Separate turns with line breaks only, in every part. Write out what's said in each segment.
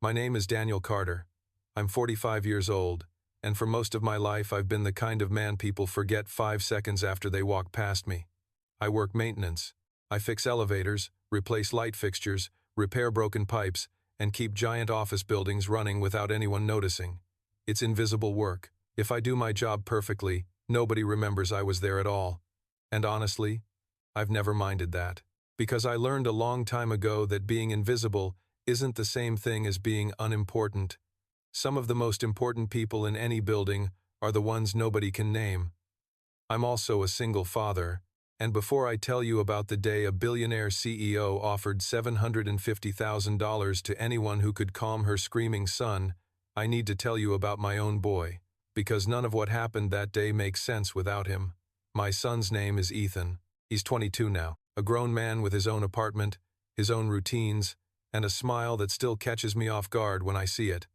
My name is Daniel Carter. I'm 45 years old, and for most of my life I've been the kind of man people forget 5 seconds after they walk past me. I work maintenance. I fix elevators, replace light fixtures, repair broken pipes, and keep giant office buildings running without anyone noticing. It's invisible work. If I do my job perfectly, nobody remembers I was there at all. And honestly, I've never minded that. Because I learned a long time ago that being invisible isn't the same thing as being unimportant. Some of the most important people in any building are the ones nobody can name. I'm also a single father, and before I tell you about the day a billionaire CEO offered $750,000 to anyone who could calm her screaming son, I need to tell you about my own boy, because none of what happened that day makes sense without him. My son's name is Ethan. He's 22 now, a grown man with his own apartment, his own routines, and a smile that still catches me off guard when I see it.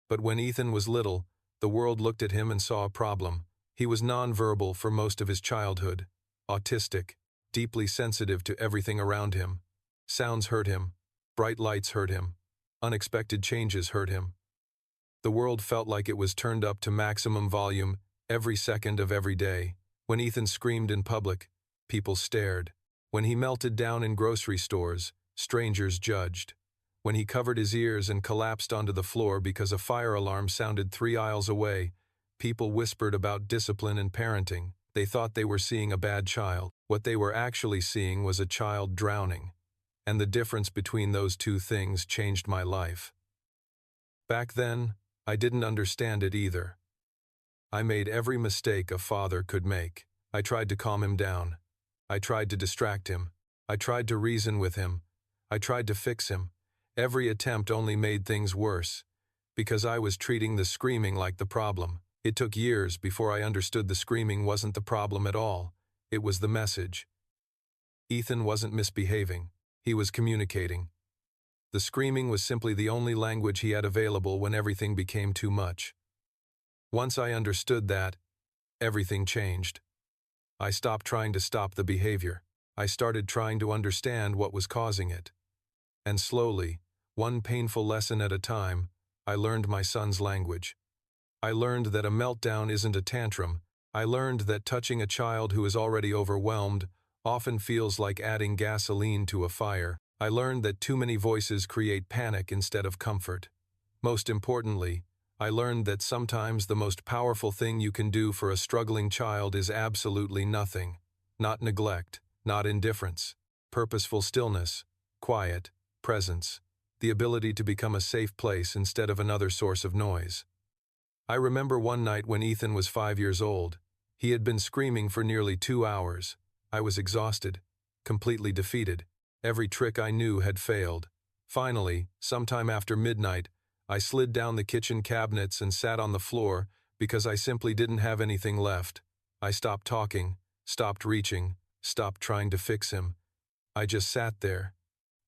But when Ethan was little, the world looked at him and saw a problem. He was nonverbal for most of his childhood, autistic, deeply sensitive to everything around him. Sounds hurt him, bright lights hurt him, unexpected changes hurt him. The world felt like it was turned up to maximum volume every second of every day. When Ethan screamed in public, people stared. When he melted down in grocery stores, strangers judged. When he covered his ears and collapsed onto the floor because a fire alarm sounded 3 aisles away, people whispered about discipline and parenting. They thought they were seeing a bad child. What they were actually seeing was a child drowning. And the difference between those two things changed my life. Back then, I didn't understand it either. I made every mistake a father could make. I tried to calm him down. I tried to distract him. I tried to reason with him. I tried to fix him. Every attempt only made things worse, because I was treating the screaming like the problem. It took years before I understood the screaming wasn't the problem at all. It was the message. Ethan wasn't misbehaving. He was communicating. The screaming was simply the only language he had available when everything became too much. Once I understood that, everything changed. I stopped trying to stop the behavior. I started trying to understand what was causing it. And slowly, one painful lesson at a time, I learned my son's language. I learned that a meltdown isn't a tantrum. I learned that touching a child who is already overwhelmed often feels like adding gasoline to a fire. I learned that too many voices create panic instead of comfort. Most importantly, I learned that sometimes the most powerful thing you can do for a struggling child is absolutely nothing. Not neglect, not indifference. Purposeful stillness, quiet, presence, the ability to become a safe place instead of another source of noise. I remember one night when Ethan was 5 years old. He had been screaming for nearly 2 hours. I was exhausted, completely defeated. Every trick I knew had failed. Finally, sometime after midnight, I slid down the kitchen cabinets and sat on the floor because I simply didn't have anything left. I stopped talking, stopped reaching, stopped trying to fix him. I just sat there,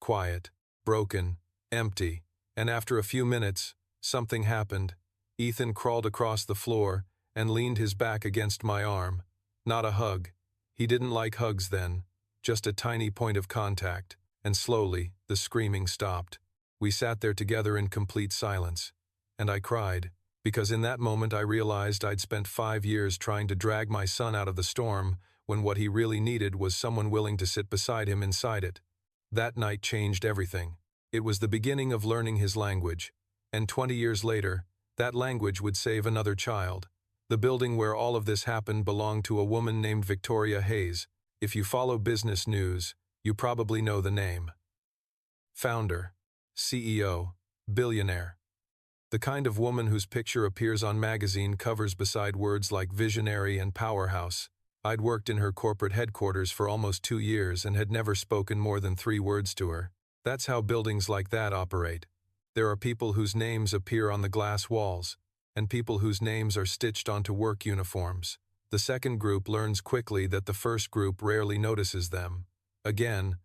quiet, broken, empty, and after a few minutes, something happened. Ethan crawled across the floor and leaned his back against my arm. Not a hug. He didn't like hugs then, just a tiny point of contact, and slowly, the screaming stopped. We sat there together in complete silence, and I cried, because in that moment I realized I'd spent 5 years trying to drag my son out of the storm when what he really needed was someone willing to sit beside him inside it. That night changed everything. It was the beginning of learning his language, and 20 years later, that language would save another child. The building where all of this happened belonged to a woman named Victoria Hayes. If you follow business news, you probably know the name. Founder, CEO, billionaire. The kind of woman whose picture appears on magazine covers beside words like visionary and powerhouse. I'd worked in her corporate headquarters for almost 2 years and had never spoken more than 3 words to her. That's how buildings like that operate. There are people whose names appear on the glass walls, and people whose names are stitched onto work uniforms. The second group learns quickly that the first group rarely notices them. Again,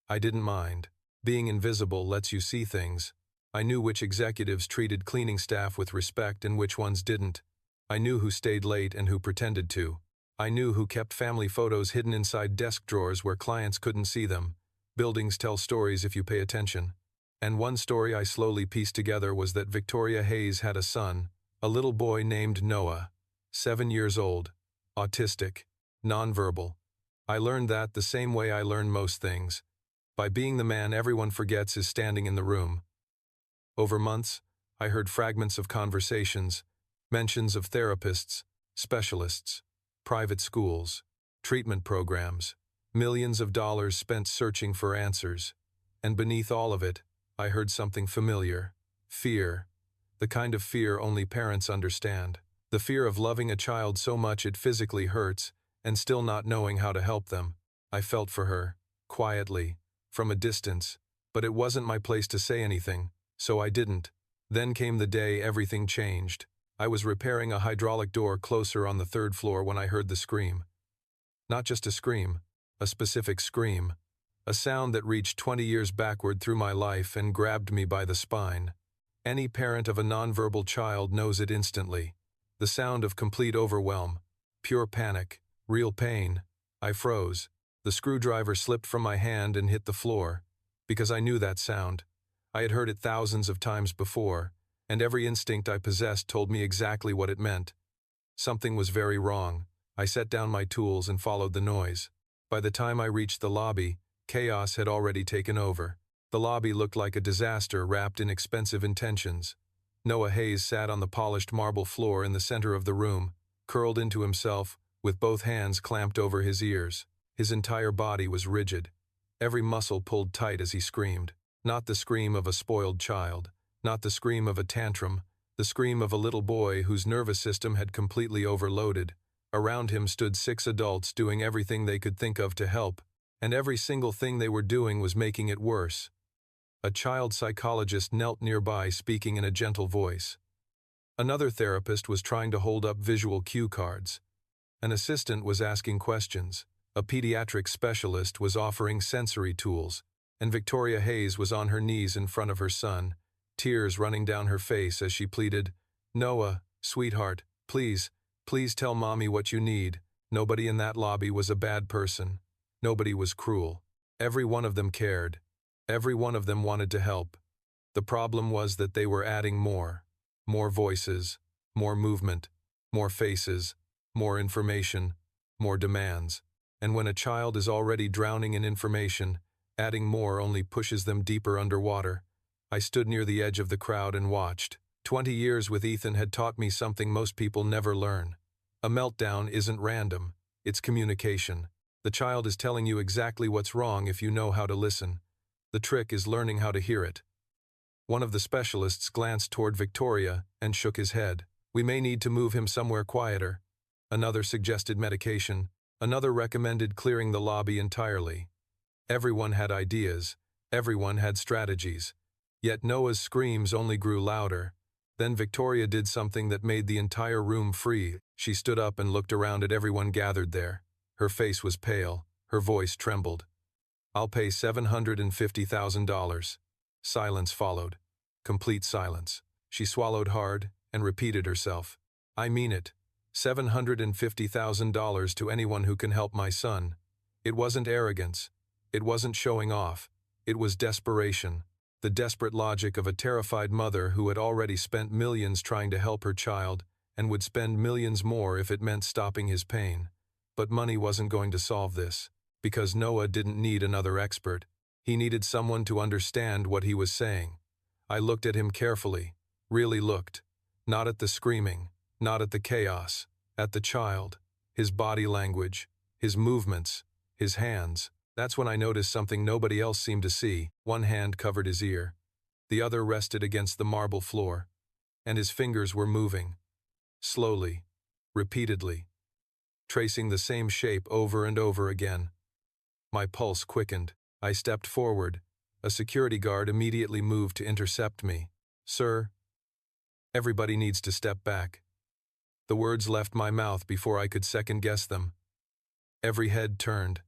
I didn't mind. Being invisible lets you see things. I knew which executives treated cleaning staff with respect and which ones didn't. I knew who stayed late and who pretended to. I knew who kept family photos hidden inside desk drawers where clients couldn't see them. Buildings tell stories if you pay attention. And one story I slowly pieced together was that Victoria Hayes had a son, a little boy named Noah, 7 years old, autistic, nonverbal. I learned that the same way I learn most things, by being the man everyone forgets is standing in the room. Over months, I heard fragments of conversations, mentions of therapists, specialists, private schools, treatment programs, millions of dollars spent searching for answers. And beneath all of it, I heard something familiar: fear. The kind of fear only parents understand. The fear of loving a child so much it physically hurts, and still not knowing how to help them. I felt for her, quietly, from a distance, but it wasn't my place to say anything, so I didn't. Then came the day everything changed. I was repairing a hydraulic door closer on the 3rd floor when I heard the scream. Not just a scream, a specific scream. A sound that reached 20 years backward through my life and grabbed me by the spine. Any parent of a nonverbal child knows it instantly. The sound of complete overwhelm, pure panic, real pain. I froze. The screwdriver slipped from my hand and hit the floor. Because I knew that sound. I had heard it thousands of times before, and every instinct I possessed told me exactly what it meant. Something was very wrong. I set down my tools and followed the noise. By the time I reached the lobby, chaos had already taken over. The lobby looked like a disaster wrapped in expensive intentions. Noah Hayes sat on the polished marble floor in the center of the room, curled into himself, with both hands clamped over his ears. His entire body was rigid. Every muscle pulled tight as he screamed. Not the scream of a spoiled child, not the scream of a tantrum, the scream of a little boy whose nervous system had completely overloaded. Around him stood 6 adults doing everything they could think of to help, and every single thing they were doing was making it worse. A child psychologist knelt nearby, speaking in a gentle voice. Another therapist was trying to hold up visual cue cards. An assistant was asking questions. A pediatric specialist was offering sensory tools, and Victoria Hayes was on her knees in front of her son, tears running down her face as she pleaded, "Noah, sweetheart, please tell Mommy what you need." Nobody in that lobby was a bad person. Nobody was cruel. Every one of them cared. Every one of them wanted to help. The problem was that they were adding more. More voices, more movement, more faces, more information, more demands. And when a child is already drowning in information, adding more only pushes them deeper underwater. I stood near the edge of the crowd and watched. 20 years with Ethan had taught me something most people never learn. A meltdown isn't random. It's communication. The child is telling you exactly what's wrong if you know how to listen. The trick is learning how to hear it. One of the specialists glanced toward Victoria and shook his head. "We may need to move him somewhere quieter." Another suggested medication. Another recommended clearing the lobby entirely. Everyone had ideas. Everyone had strategies. Yet Noah's screams only grew louder. Then Victoria did something that made the entire room free. She stood up and looked around at everyone gathered there. Her face was pale. Her voice trembled. "I'll pay $750,000. Silence followed. Complete silence. She swallowed hard and repeated herself. "I mean it. $750,000 to anyone who can help my son." It wasn't arrogance. It wasn't showing off. It was desperation. The desperate logic of a terrified mother who had already spent millions trying to help her child and would spend millions more if it meant stopping his pain. But money wasn't going to solve this, because Noah didn't need another expert. He needed someone to understand what he was saying. I looked at him carefully, really looked. Not at the screaming, not at the chaos, at the child, his body language, his movements, his hands. That's when I noticed something nobody else seemed to see. One hand covered his ear. The other rested against the marble floor. And his fingers were moving. Slowly, repeatedly, tracing the same shape over and over again. My pulse quickened. I stepped forward. A security guard immediately moved to intercept me. "Sir, everybody needs to step back." The words left my mouth before I could second-guess them. Every head turned.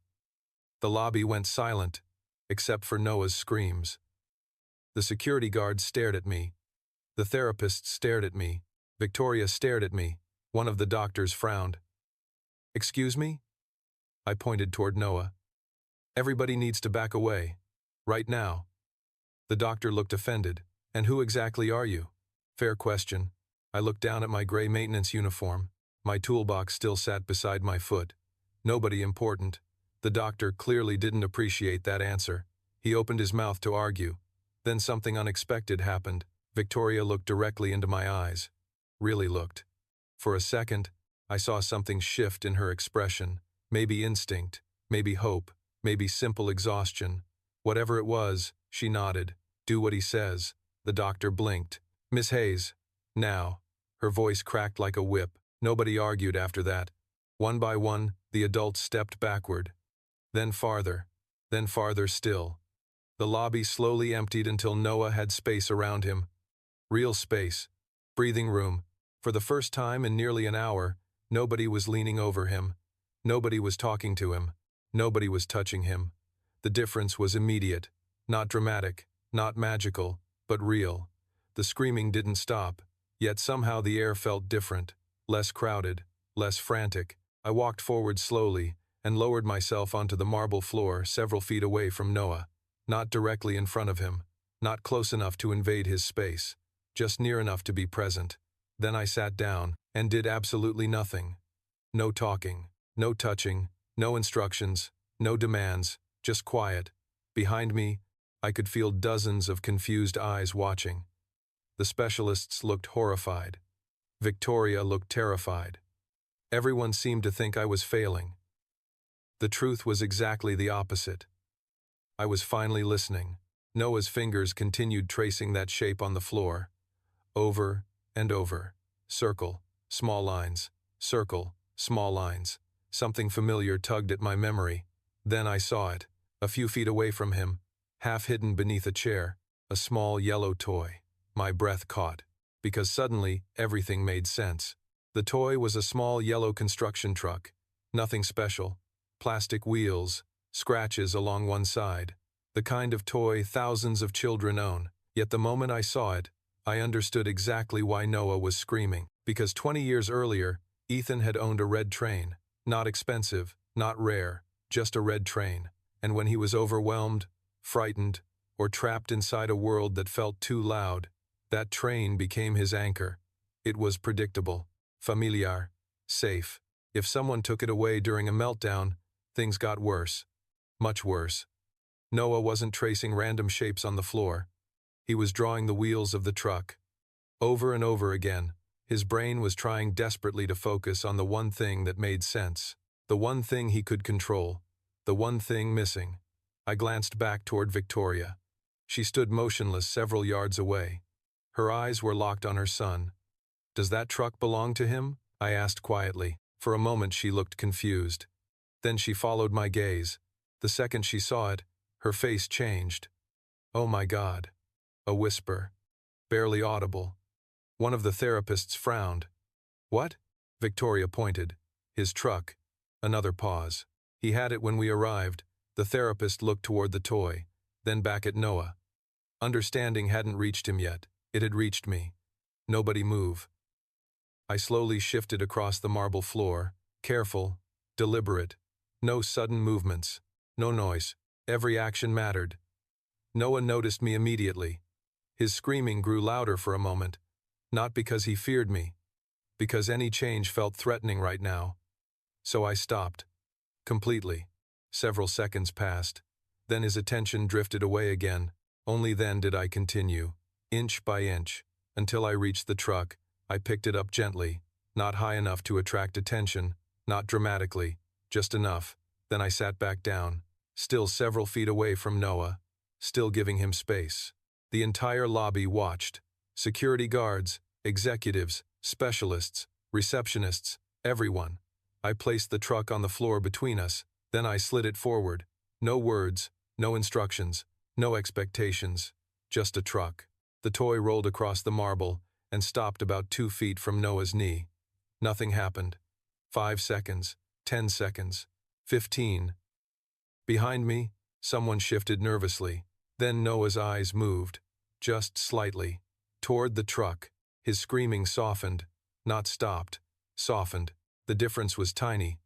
The lobby went silent, except for Noah's screams. The security guards stared at me. The therapists stared at me. Victoria stared at me. One of the doctors frowned. "Excuse me?" I pointed toward Noah. "Everybody needs to back away. Right now." The doctor looked offended. And who exactly are you? Fair question. I looked down at my gray maintenance uniform. My toolbox still sat beside my foot. Nobody important. The doctor clearly didn't appreciate that answer. He opened his mouth to argue. Then something unexpected happened. Victoria looked directly into my eyes. Really looked. For a second, I saw something shift in her expression. Maybe instinct, maybe hope, maybe simple exhaustion. Whatever it was, she nodded. Do what he says. The doctor blinked. Miss Hayes. Now. Her voice cracked like a whip. Nobody argued after that. One by one, the adults stepped backward. Then farther still. The lobby slowly emptied until Noah had space around him. Real space. Breathing room. For the first time in nearly an hour, nobody was leaning over him. Nobody was talking to him. Nobody was touching him. The difference was immediate. Not dramatic, not magical, but real. The screaming didn't stop, yet somehow the air felt different, less crowded, less frantic. I walked forward slowly and lowered myself onto the marble floor several feet away from Noah, not directly in front of him, not close enough to invade his space, just near enough to be present. Then I sat down and did absolutely nothing. No talking, no touching, no instructions, no demands, just quiet. Behind me, I could feel dozens of confused eyes watching. The specialists looked horrified. Victoria looked terrified. Everyone seemed to think I was failing. The truth was exactly the opposite. I was finally listening. Noah's fingers continued tracing that shape on the floor. Over and over. Circle, small lines. Circle, small lines. Something familiar tugged at my memory. Then I saw it, a few feet away from him, half hidden beneath a chair, a small yellow toy. My breath caught, because suddenly everything made sense. The toy was a small yellow construction truck. Nothing special. Plastic wheels, scratches along one side. The kind of toy thousands of children own. Yet the moment I saw it, I understood exactly why Noah was screaming. Because 20 years earlier, Ethan had owned a red train. Not expensive, not rare, just a red train. And when he was overwhelmed, frightened, or trapped inside a world that felt too loud, that train became his anchor. It was predictable, familiar, safe. If someone took it away during a meltdown, things got worse. Much worse. Noah wasn't tracing random shapes on the floor. He was drawing the wheels of the truck. Over and over again, his brain was trying desperately to focus on the one thing that made sense. The one thing he could control. The one thing missing. I glanced back toward Victoria. She stood motionless several yards away. Her eyes were locked on her son. Does that truck belong to him? I asked quietly. For a moment she looked confused. Then she followed my gaze. The second she saw it, her face changed. Oh my God. A whisper. Barely audible. One of the therapists frowned. What? Victoria pointed. His truck. Another pause. He had it when we arrived. The therapist looked toward the toy, then back at Noah. Understanding hadn't reached him yet. It had reached me. Nobody move. I slowly shifted across the marble floor, careful, deliberate. No sudden movements. No noise. Every action mattered. Noah noticed me immediately. His screaming grew louder for a moment, not because he feared me, because any change felt threatening right now. So I stopped. Completely. Several seconds passed. Then his attention drifted away again. Only then did I continue, inch by inch, until I reached the truck. I picked it up gently, not high enough to attract attention, not dramatically, just enough. Then I sat back down, still several feet away from Noah, still giving him space. The entire lobby watched. Security guards, executives, specialists, receptionists, everyone. I placed the truck on the floor between us, then I slid it forward. No words, no instructions, no expectations, just a truck. The toy rolled across the marble and stopped about 2 feet from Noah's knee. Nothing happened. 5 seconds, 10 seconds, 15. Behind me, someone shifted nervously. Then Noah's eyes moved, just slightly, toward the truck. His screaming softened, not stopped, softened. The difference was tiny.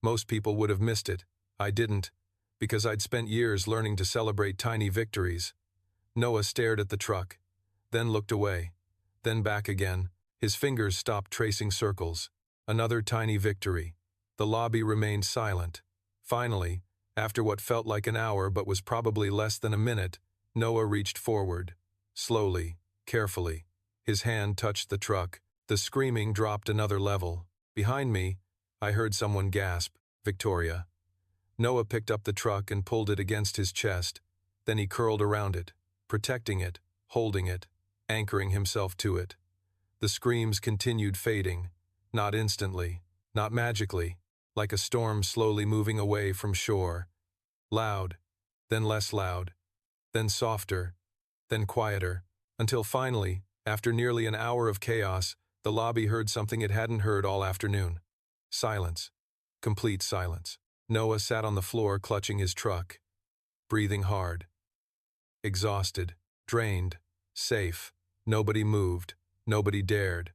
Most people would have missed it. I didn't, because I'd spent years learning to celebrate tiny victories. Noah stared at the truck, then looked away, then back again. His fingers stopped tracing circles. Another tiny victory. The lobby remained silent. Finally, after what felt like an hour but was probably less than a minute, Noah reached forward. Slowly, carefully. His hand touched the truck. The screaming dropped another level. Behind me, I heard someone gasp, "Victoria." Noah picked up the truck and pulled it against his chest. Then he curled around it, protecting it, holding it, anchoring himself to it. The screams continued fading, not instantly, not magically, like a storm slowly moving away from shore. Loud, then less loud, then softer, then quieter, until finally, after nearly an hour of chaos, the lobby heard something it hadn't heard all afternoon. Silence. Complete silence. Noah sat on the floor clutching his truck, breathing hard. Exhausted, drained, safe. Nobody moved. Nobody dared.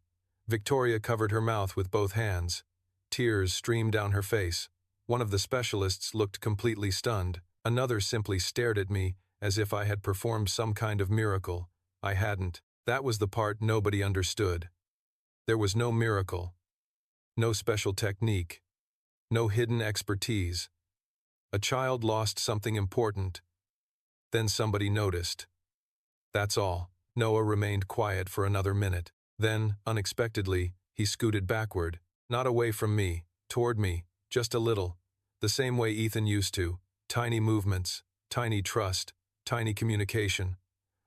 Victoria covered her mouth with both hands. Tears streamed down her face. One of the specialists looked completely stunned. Another simply stared at me as if I had performed some kind of miracle. I hadn't. That was the part nobody understood. There was no miracle. No special technique. No hidden expertise. A child lost something important. Then somebody noticed. That's all. Noah remained quiet for another minute. Then, unexpectedly, he scooted backward. Not away from me, toward me, just a little. The same way Ethan used to. Tiny movements, tiny trust, tiny communication.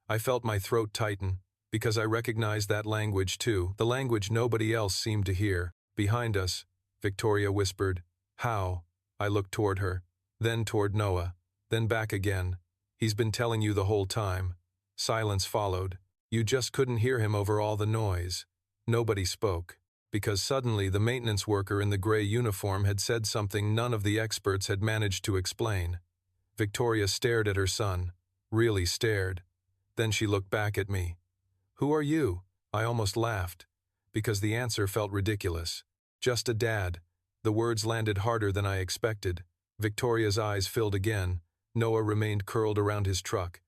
I felt my throat tighten, because I recognized that language too, the language nobody else seemed to hear. Behind us, Victoria whispered, "How?" I looked toward her, then toward Noah, then back again. "He's been telling you the whole time." Silence followed. You just couldn't hear him over all the noise. Nobody spoke, because suddenly the maintenance worker in the gray uniform had said something none of the experts had managed to explain. Victoria stared at her son, really stared. Then she looked back at me. "Who are you?" I almost laughed, because the answer felt ridiculous. "Just a dad." The words landed harder than I expected. Victoria's eyes filled again. Noah remained curled around his truck.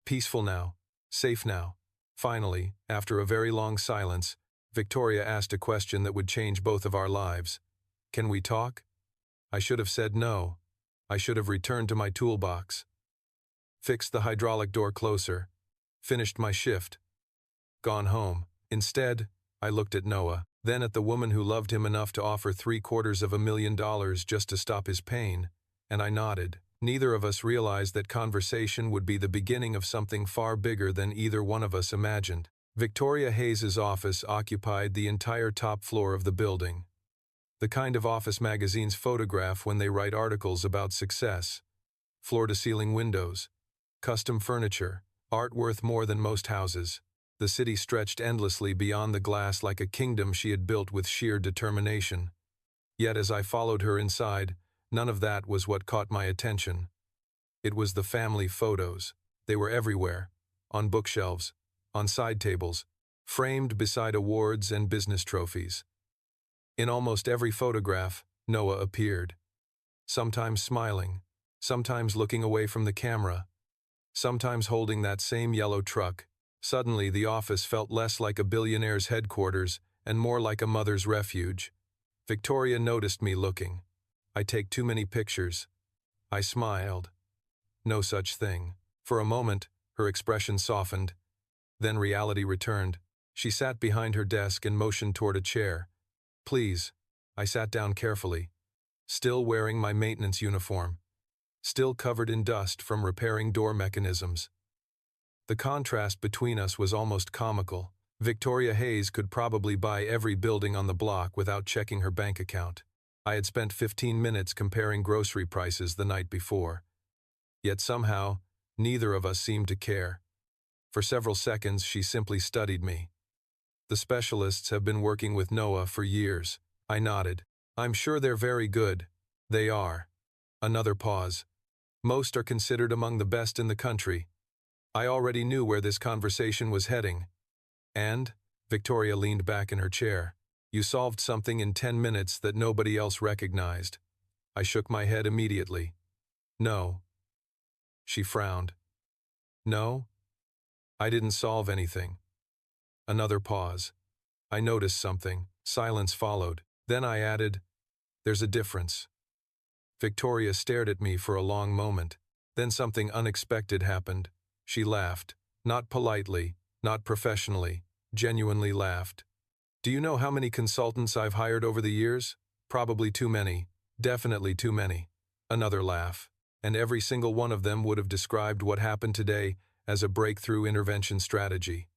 Peaceful now. Safe now. Finally, after a very long silence, Victoria asked a question that would change both of our lives. "Can we talk?" I should have said no. I should have returned to my toolbox. Fixed the hydraulic door closer. Finished my shift. Gone home. Instead, I looked at Noah, then at the woman who loved him enough to offer $750,000 just to stop his pain, and I nodded. Neither of us realized that conversation would be the beginning of something far bigger than either one of us imagined. Victoria Hayes's office occupied the entire top floor of the building. The kind of office magazines photograph when they write articles about success. Floor-to-ceiling windows, custom furniture, art worth more than most houses. The city stretched endlessly beyond the glass like a kingdom she had built with sheer determination. Yet as I followed her inside, none of that was what caught my attention. It was the family photos. They were everywhere, on bookshelves, on side tables, framed beside awards and business trophies. In almost every photograph, Noah appeared. Sometimes smiling, sometimes looking away from the camera, sometimes holding that same yellow truck. Suddenly, the office felt less like a billionaire's headquarters and more like a mother's refuge. Victoria noticed me looking. I take too many pictures. I smiled. No such thing. For a moment, her expression softened. Then reality returned. She sat behind her desk and motioned toward a chair. "Please." I sat down carefully, still wearing my maintenance uniform, still covered in dust from repairing door mechanisms. The contrast between us was almost comical. Victoria Hayes could probably buy every building on the block without checking her bank account. I had spent 15 minutes comparing grocery prices the night before. Yet somehow, neither of us seemed to care. For several seconds, she simply studied me. "The specialists have been working with Noah for years." I nodded. "I'm sure they're very good." "They are." Another pause. "Most are considered among the best in the country." I already knew where this conversation was heading. "And?" Victoria leaned back in her chair. "You solved something in 10 minutes that nobody else recognized." I shook my head immediately. "No." She frowned. "No?" I didn't solve anything. Another pause. I noticed something. Silence followed. Then I added, "There's a difference." Victoria stared at me for a long moment. Then something unexpected happened. She laughed. Not politely, not professionally, genuinely laughed. "Do you know how many consultants I've hired over the years? Probably too many. Definitely too many." Another laugh. "And every single one of them would have described what happened today as a breakthrough intervention strategy."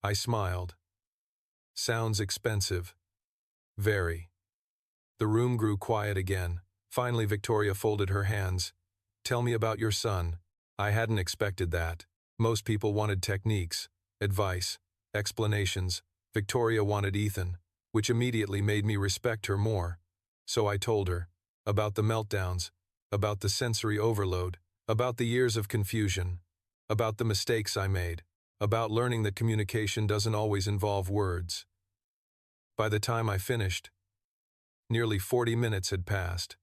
I smiled. "Sounds expensive." "Very." The room grew quiet again. Finally, Victoria folded her hands. "Tell me about your son." I hadn't expected that. Most people wanted techniques, advice, explanations. Victoria wanted Ethan, which immediately made me respect her more. So I told her about the meltdowns, about the sensory overload, about the years of confusion, about the mistakes I made, about learning that communication doesn't always involve words. By the time I finished, nearly 40 minutes had passed.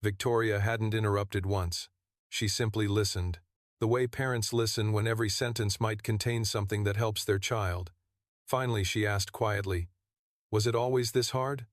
Victoria hadn't interrupted once. She simply listened, the way parents listen when every sentence might contain something that helps their child. Finally, she asked quietly, "Was it always this hard?"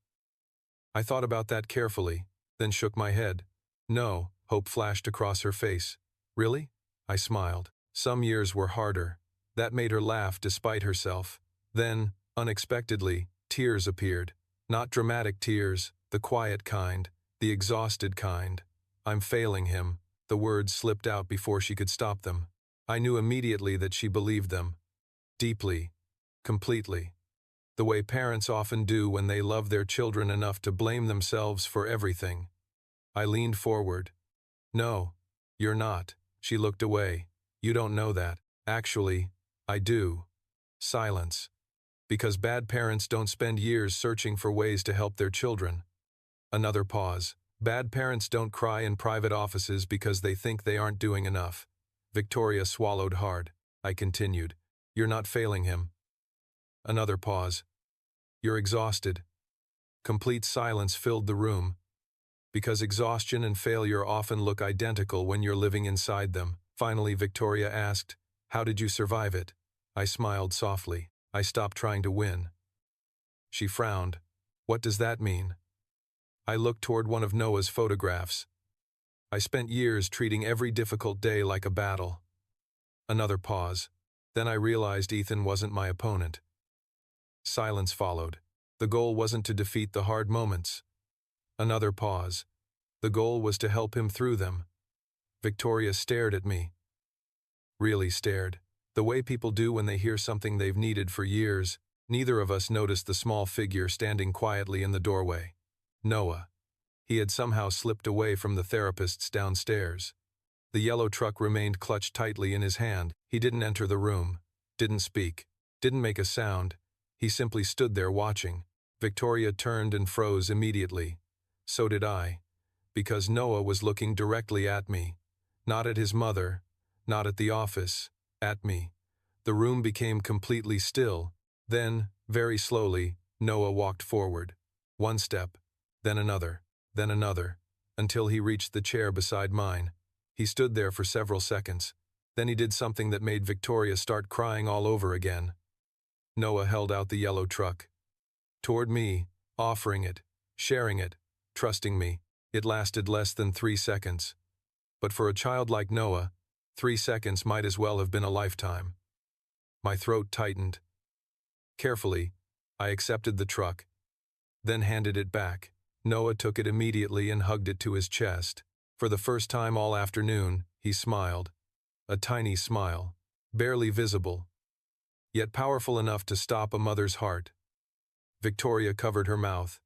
I thought about that carefully, then shook my head. "No," hope flashed across her face. "Really?" I smiled. "Some years were harder." That made her laugh despite herself. Then, unexpectedly, tears appeared. Not dramatic tears, the quiet kind, the exhausted kind. "I'm failing him." The words slipped out before she could stop them. I knew immediately that she believed them. Deeply, completely. The way parents often do when they love their children enough to blame themselves for everything. I leaned forward. "No, you're not." She looked away. "You don't know that." "Actually, I do." Silence. Because bad parents don't spend years searching for ways to help their children. Another pause. Bad parents don't cry in private offices because they think they aren't doing enough. Victoria swallowed hard. I continued. "You're not failing him." Another pause. "You're exhausted." Complete silence filled the room. Because exhaustion and failure often look identical when you're living inside them. Finally, Victoria asked, "How did you survive it?" I smiled softly. "I stopped trying to win." She frowned. "What does that mean?" I looked toward one of Noah's photographs. "I spent years treating every difficult day like a battle." Another pause. Then I realized Ethan wasn't my opponent. Silence followed. The goal wasn't to defeat the hard moments. Another pause. The goal was to help him through them. Victoria stared at me. Really stared. The way people do when they hear something they've needed for years. Neither of us noticed the small figure standing quietly in the doorway. Noah. He had somehow slipped away from the therapists downstairs. The yellow truck remained clutched tightly in his hand. He didn't enter the room, didn't speak, didn't make a sound. He simply stood there watching. Victoria turned and froze immediately. So did I, because Noah was looking directly at me. Not at his mother, not at the office, at me. The room became completely still. Then, very slowly, Noah walked forward. One step, then another, until he reached the chair beside mine. He stood there for several seconds. Then he did something that made Victoria start crying all over again. Noah held out the yellow truck. Toward me, offering it, sharing it, trusting me. It lasted less than 3 seconds. But for a child like Noah, 3 seconds might as well have been a lifetime. My throat tightened. Carefully, I accepted the truck, then handed it back. Noah took it immediately and hugged it to his chest. For the first time all afternoon, he smiled. A tiny smile, barely visible, yet powerful enough to stop a mother's heart. Victoria covered her mouth.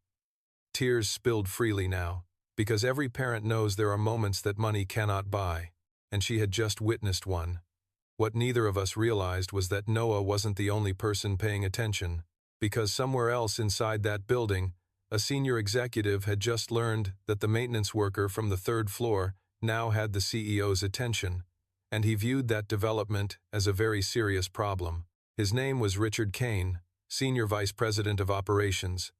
Tears spilled freely now, because every parent knows there are moments that money cannot buy, and she had just witnessed one. What neither of us realized was that Noah wasn't the only person paying attention, because somewhere else inside that building, a senior executive had just learned that the maintenance worker from the 3rd floor now had the CEO's attention, and he viewed that development as a very serious problem. His name was Richard Kane, Senior Vice President of Operations.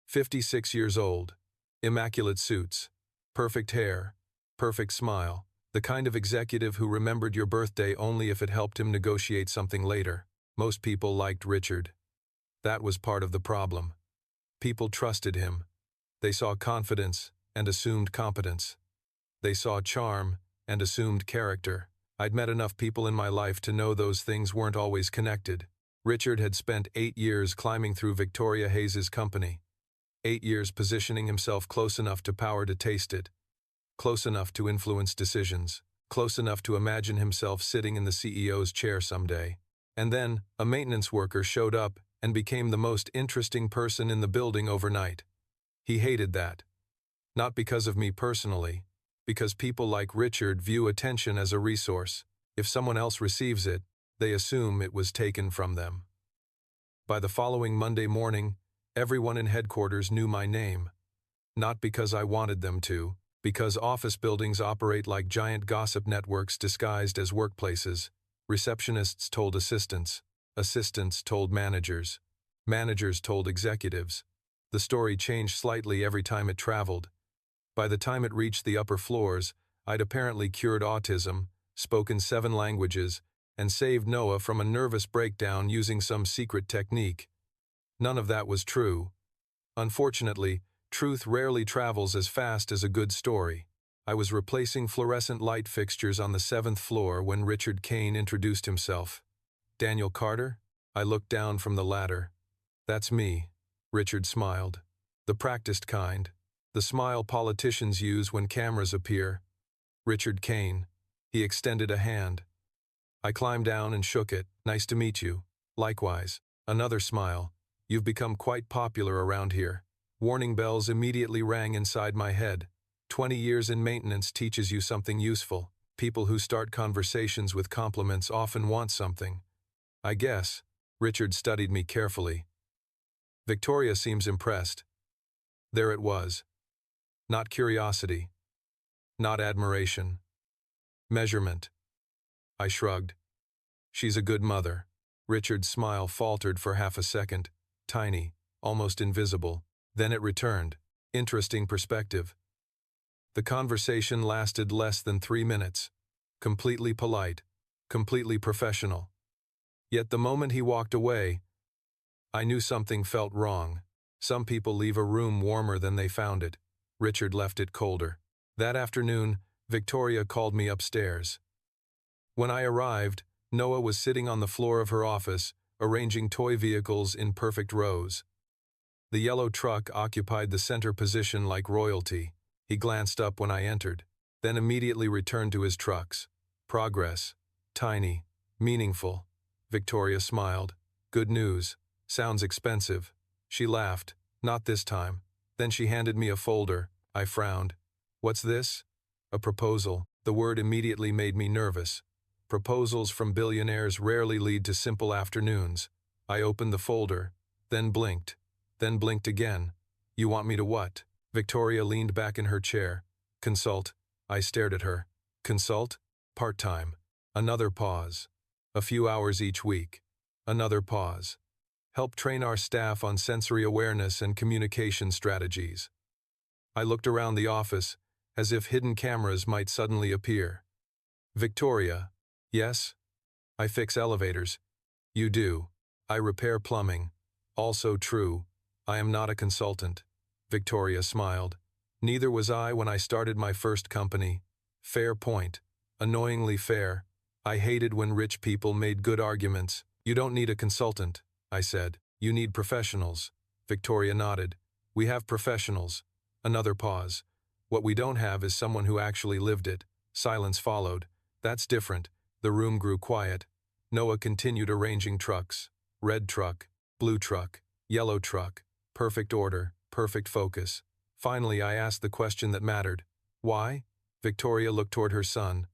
56 years old, immaculate suits, perfect hair, perfect smile, The kind of executive who remembered your birthday only if it helped him negotiate something later. Most people liked Richard. That was part of the problem. People trusted him. They saw confidence and assumed competence. They saw charm and assumed character. I'd met enough people in my life to know those things weren't always connected. Richard had spent 8 years climbing through Victoria Hayes's company. 8 years positioning himself close enough to power to taste it. Close enough to influence decisions. Close enough to imagine himself sitting in the CEO's chair someday. And then, a maintenance worker showed up and became the most interesting person in the building overnight. He hated that. Not because of me personally, because people like Richard view attention as a resource. If someone else receives it, they assume it was taken from them. By the following Monday morning, everyone in headquarters knew my name. Not because I wanted them to, because office buildings operate like giant gossip networks disguised as workplaces. Receptionists told assistants. Assistants told managers. Managers told executives. The story changed slightly every time it traveled. By the time it reached the upper floors, I'd apparently cured autism, spoken 7 languages, and saved Noah from a nervous breakdown using some secret technique. None of that was true. Unfortunately, truth rarely travels as fast as a good story. I was replacing fluorescent light fixtures on the 7th floor when Richard Kane introduced himself. Daniel Carter? I looked down from the ladder. That's me. Richard smiled. The practiced kind. The smile politicians use when cameras appear. Richard Kane. He extended a hand. I climbed down and shook it. Nice to meet you. Likewise. Another smile. You've become quite popular around here. Warning bells immediately rang inside my head. 20 years in maintenance teaches you something useful. People who start conversations with compliments often want something. I guess. Richard studied me carefully. Victoria seems impressed. There it was. Not curiosity. Not admiration. Measurement. I shrugged. She's a good mother. Richard's smile faltered for half a second. Tiny, almost invisible. Then it returned. Interesting perspective. The conversation lasted less than 3 minutes. Completely polite. Completely professional. Yet the moment he walked away, I knew something felt wrong. Some people leave a room warmer than they found it. Richard left it colder. That afternoon, Victoria called me upstairs. When I arrived, Noah was sitting on the floor of her office, arranging toy vehicles in perfect rows. The yellow truck occupied the center position like royalty. He glanced up when I entered, then immediately returned to his trucks. Progress. Tiny. Meaningful. Victoria smiled. Good news. Sounds expensive. She laughed. Not this time. Then she handed me a folder. I frowned. What's this? A proposal. The word immediately made me nervous. Proposals from billionaires rarely lead to simple afternoons. I opened the folder, then blinked again. You want me to what? Victoria leaned back in her chair. Consult. I stared at her. Consult? Part-time. Another pause. A few hours each week. Another pause. Help train our staff on sensory awareness and communication strategies. I looked around the office, as if hidden cameras might suddenly appear. Victoria. Yes? I fix elevators. You do. I repair plumbing. Also true. I am not a consultant. Victoria smiled. Neither was I when I started my first company. Fair point. Annoyingly fair. I hated when rich people made good arguments. You don't need a consultant, I said. You need professionals. Victoria nodded. We have professionals. Another pause. What we don't have is someone who actually lived it. Silence followed. That's different. The room grew quiet. Noah continued arranging trucks. Red truck, blue truck, yellow truck. Perfect order, perfect focus. Finally, I asked the question that mattered. Why? Victoria looked toward her son.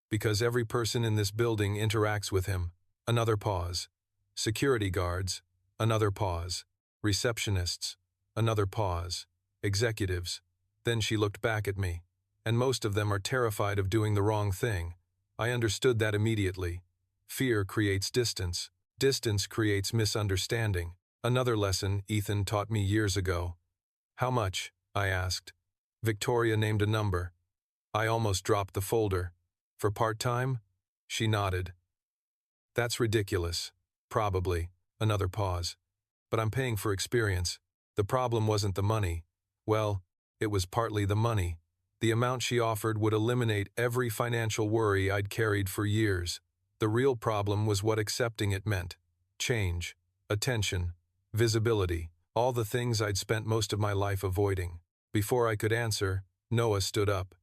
Because every person in this building interacts with him. Another pause. Security guards. Another pause. Receptionists. Another pause. Executives. Then she looked back at me. And most of them are terrified of doing the wrong thing. I understood that immediately. Fear creates distance. Distance creates misunderstanding. Another lesson Ethan taught me years ago. How much? I asked. Victoria named a number. I almost dropped the folder. For part-time? She nodded. That's ridiculous. Probably. Another pause. But I'm paying for experience. The problem wasn't the money. Well, it was partly the money. The amount she offered would eliminate every financial worry I'd carried for years. The real problem was what accepting it meant. Change, attention, visibility, all the things I'd spent most of my life avoiding. Before I could answer, Noah stood up.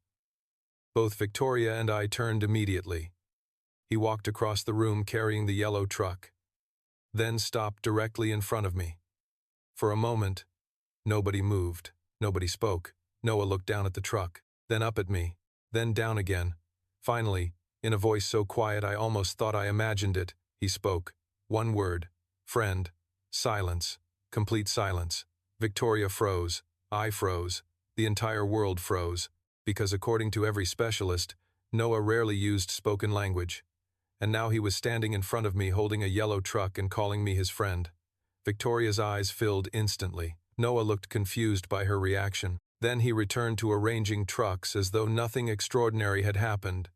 Both Victoria and I turned immediately. He walked across the room carrying the yellow truck, then stopped directly in front of me. For a moment, nobody moved, nobody spoke. Noah looked down at the truck, then up at me, then down again. Finally, in a voice so quiet I almost thought I imagined it, he spoke. One word. Friend. Silence. Complete silence. Victoria froze. I froze. The entire world froze. Because according to every specialist, Noah rarely used spoken language. And now he was standing in front of me holding a yellow truck and calling me his friend. Victoria's eyes filled instantly. Noah looked confused by her reaction. Then he returned to arranging trucks as though nothing extraordinary had happened.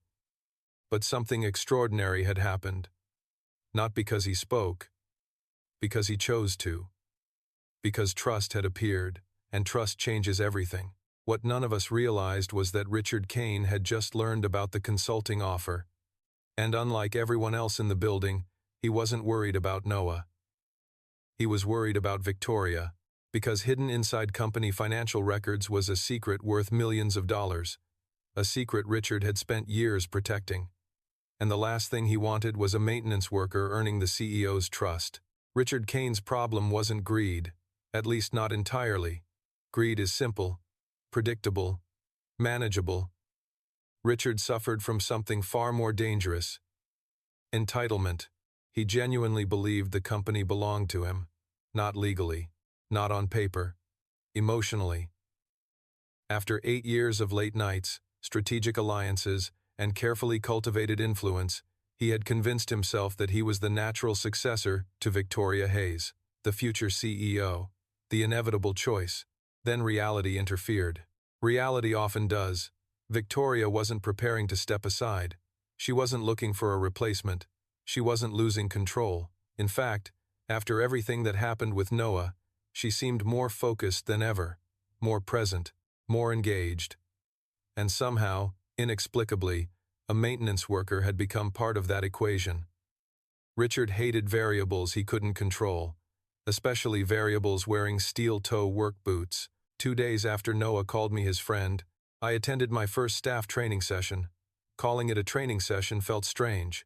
But something extraordinary had happened. Not because he spoke, because he chose to. Because trust had appeared, and trust changes everything. What none of us realized was that Richard Kane had just learned about the consulting offer. And unlike everyone else in the building, he wasn't worried about Noah. He was worried about Victoria, because hidden inside company financial records was a secret worth millions of dollars. A secret Richard had spent years protecting. And the last thing he wanted was a maintenance worker earning the CEO's trust. Richard Kane's problem wasn't greed, at least not entirely. Greed is simple, predictable, manageable. Richard suffered from something far more dangerous. Entitlement. He genuinely believed the company belonged to him, not legally, not on paper, emotionally. After 8 years of late nights, strategic alliances, and carefully cultivated influence, he had convinced himself that he was the natural successor to Victoria Hayes, the future CEO, the inevitable choice. Then reality interfered. Reality often does. Victoria wasn't preparing to step aside. She wasn't looking for a replacement. She wasn't losing control. In fact, after everything that happened with Noah, she seemed more focused than ever, more present, more engaged. And somehow, inexplicably, a maintenance worker had become part of that equation. Richard hated variables he couldn't control, especially variables wearing steel-toe work boots. 2 days after Noah called me his friend, I attended my first staff training session. Calling it a training session felt strange,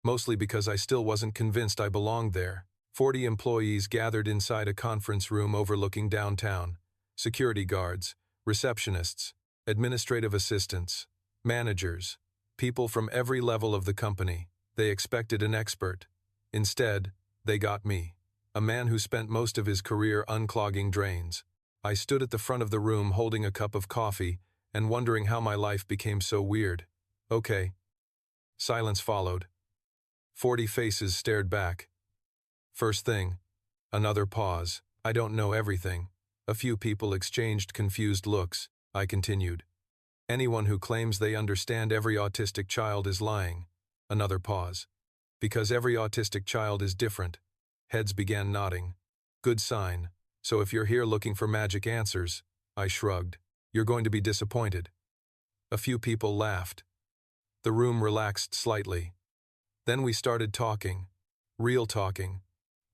mostly because I still wasn't convinced I belonged there. 40 employees gathered inside a conference room overlooking downtown. Security guards, receptionists, administrative assistants, managers, people from every level of the company. They expected an expert. Instead, they got me, a man who spent most of his career unclogging drains. I stood at the front of the room holding a cup of coffee and wondering how my life became so weird. Okay. Silence followed. 40 faces stared back. First thing, another pause. I don't know everything. A few people exchanged confused looks. I continued. Anyone who claims they understand every autistic child is lying. Another pause. Because every autistic child is different. Heads began nodding. Good sign. So if you're here looking for magic answers, I shrugged, you're going to be disappointed. A few people laughed. The room relaxed slightly. Then we started talking. Real talking.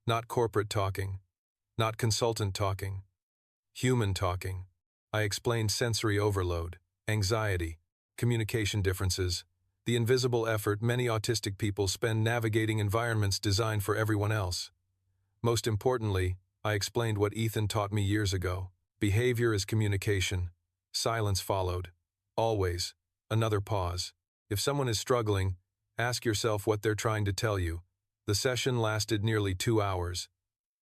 Not corporate talking. Not consultant talking. Human talking. I explained sensory overload, anxiety, communication differences, the invisible effort many autistic people spend navigating environments designed for everyone else. Most importantly, I explained what Ethan taught me years ago. Behavior is communication. Silence followed. Always. Another pause. If someone is struggling, ask yourself what they're trying to tell you. The session lasted nearly 2 hours.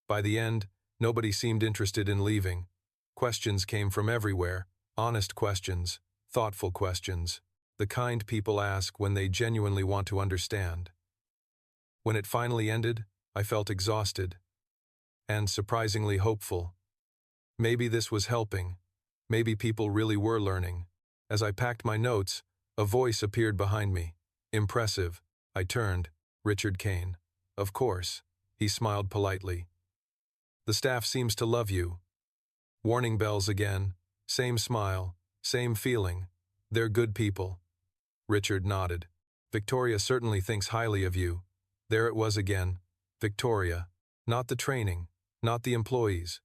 By the end, nobody seemed interested in leaving. Questions came from everywhere. Honest questions. Thoughtful questions. The kind people ask when they genuinely want to understand. When it finally ended, I felt exhausted. And surprisingly hopeful. Maybe this was helping. Maybe people really were learning. As I packed my notes, A voice appeared behind me. Impressive. I turned. Richard Kane. Of course. He smiled politely. The staff seems to love you. Warning bells again. Same smile. Same feeling. They're good people. Richard nodded. Victoria certainly thinks highly of you. There it was again. Victoria. Not the training. Not the employees.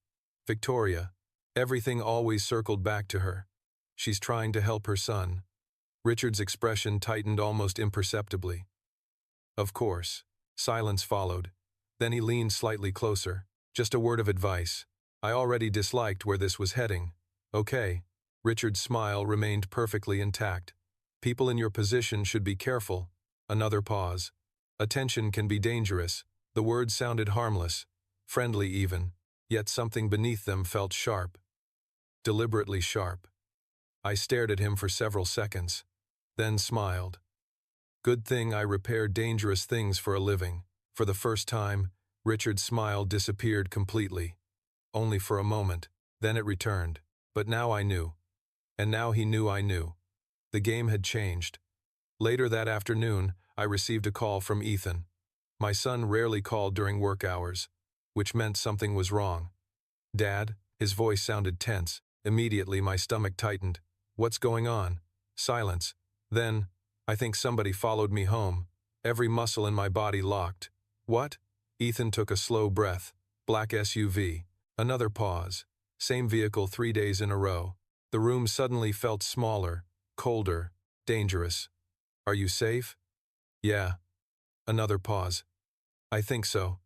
Victoria. Everything always circled back to her. She's trying to help her son. Richard's expression tightened almost imperceptibly. Of course. Silence followed. Then he leaned slightly closer. Just a word of advice. I already disliked where this was heading. Okay. Richard's smile remained perfectly intact. People in your position should be careful. Another pause. Attention can be dangerous. The words sounded harmless, friendly even, yet something beneath them felt sharp. Deliberately sharp. I stared at him for several seconds, then smiled. Good thing I repaired dangerous things for a living. For the first time, Richard's smile disappeared completely. Only for a moment, then it returned. But now I knew. And now he knew I knew. The game had changed. Later that afternoon, I received a call from Ethan. My son rarely called during work hours, which meant something was wrong. Dad, his voice sounded tense. Immediately my stomach tightened. What's going on? Silence. Then, I think somebody followed me home. Every muscle in my body locked. What? Ethan took a slow breath. Black SUV. Another pause. Same vehicle 3 days in a row. The room suddenly felt smaller, colder, dangerous. Are you safe? Yeah. Another pause. I think so.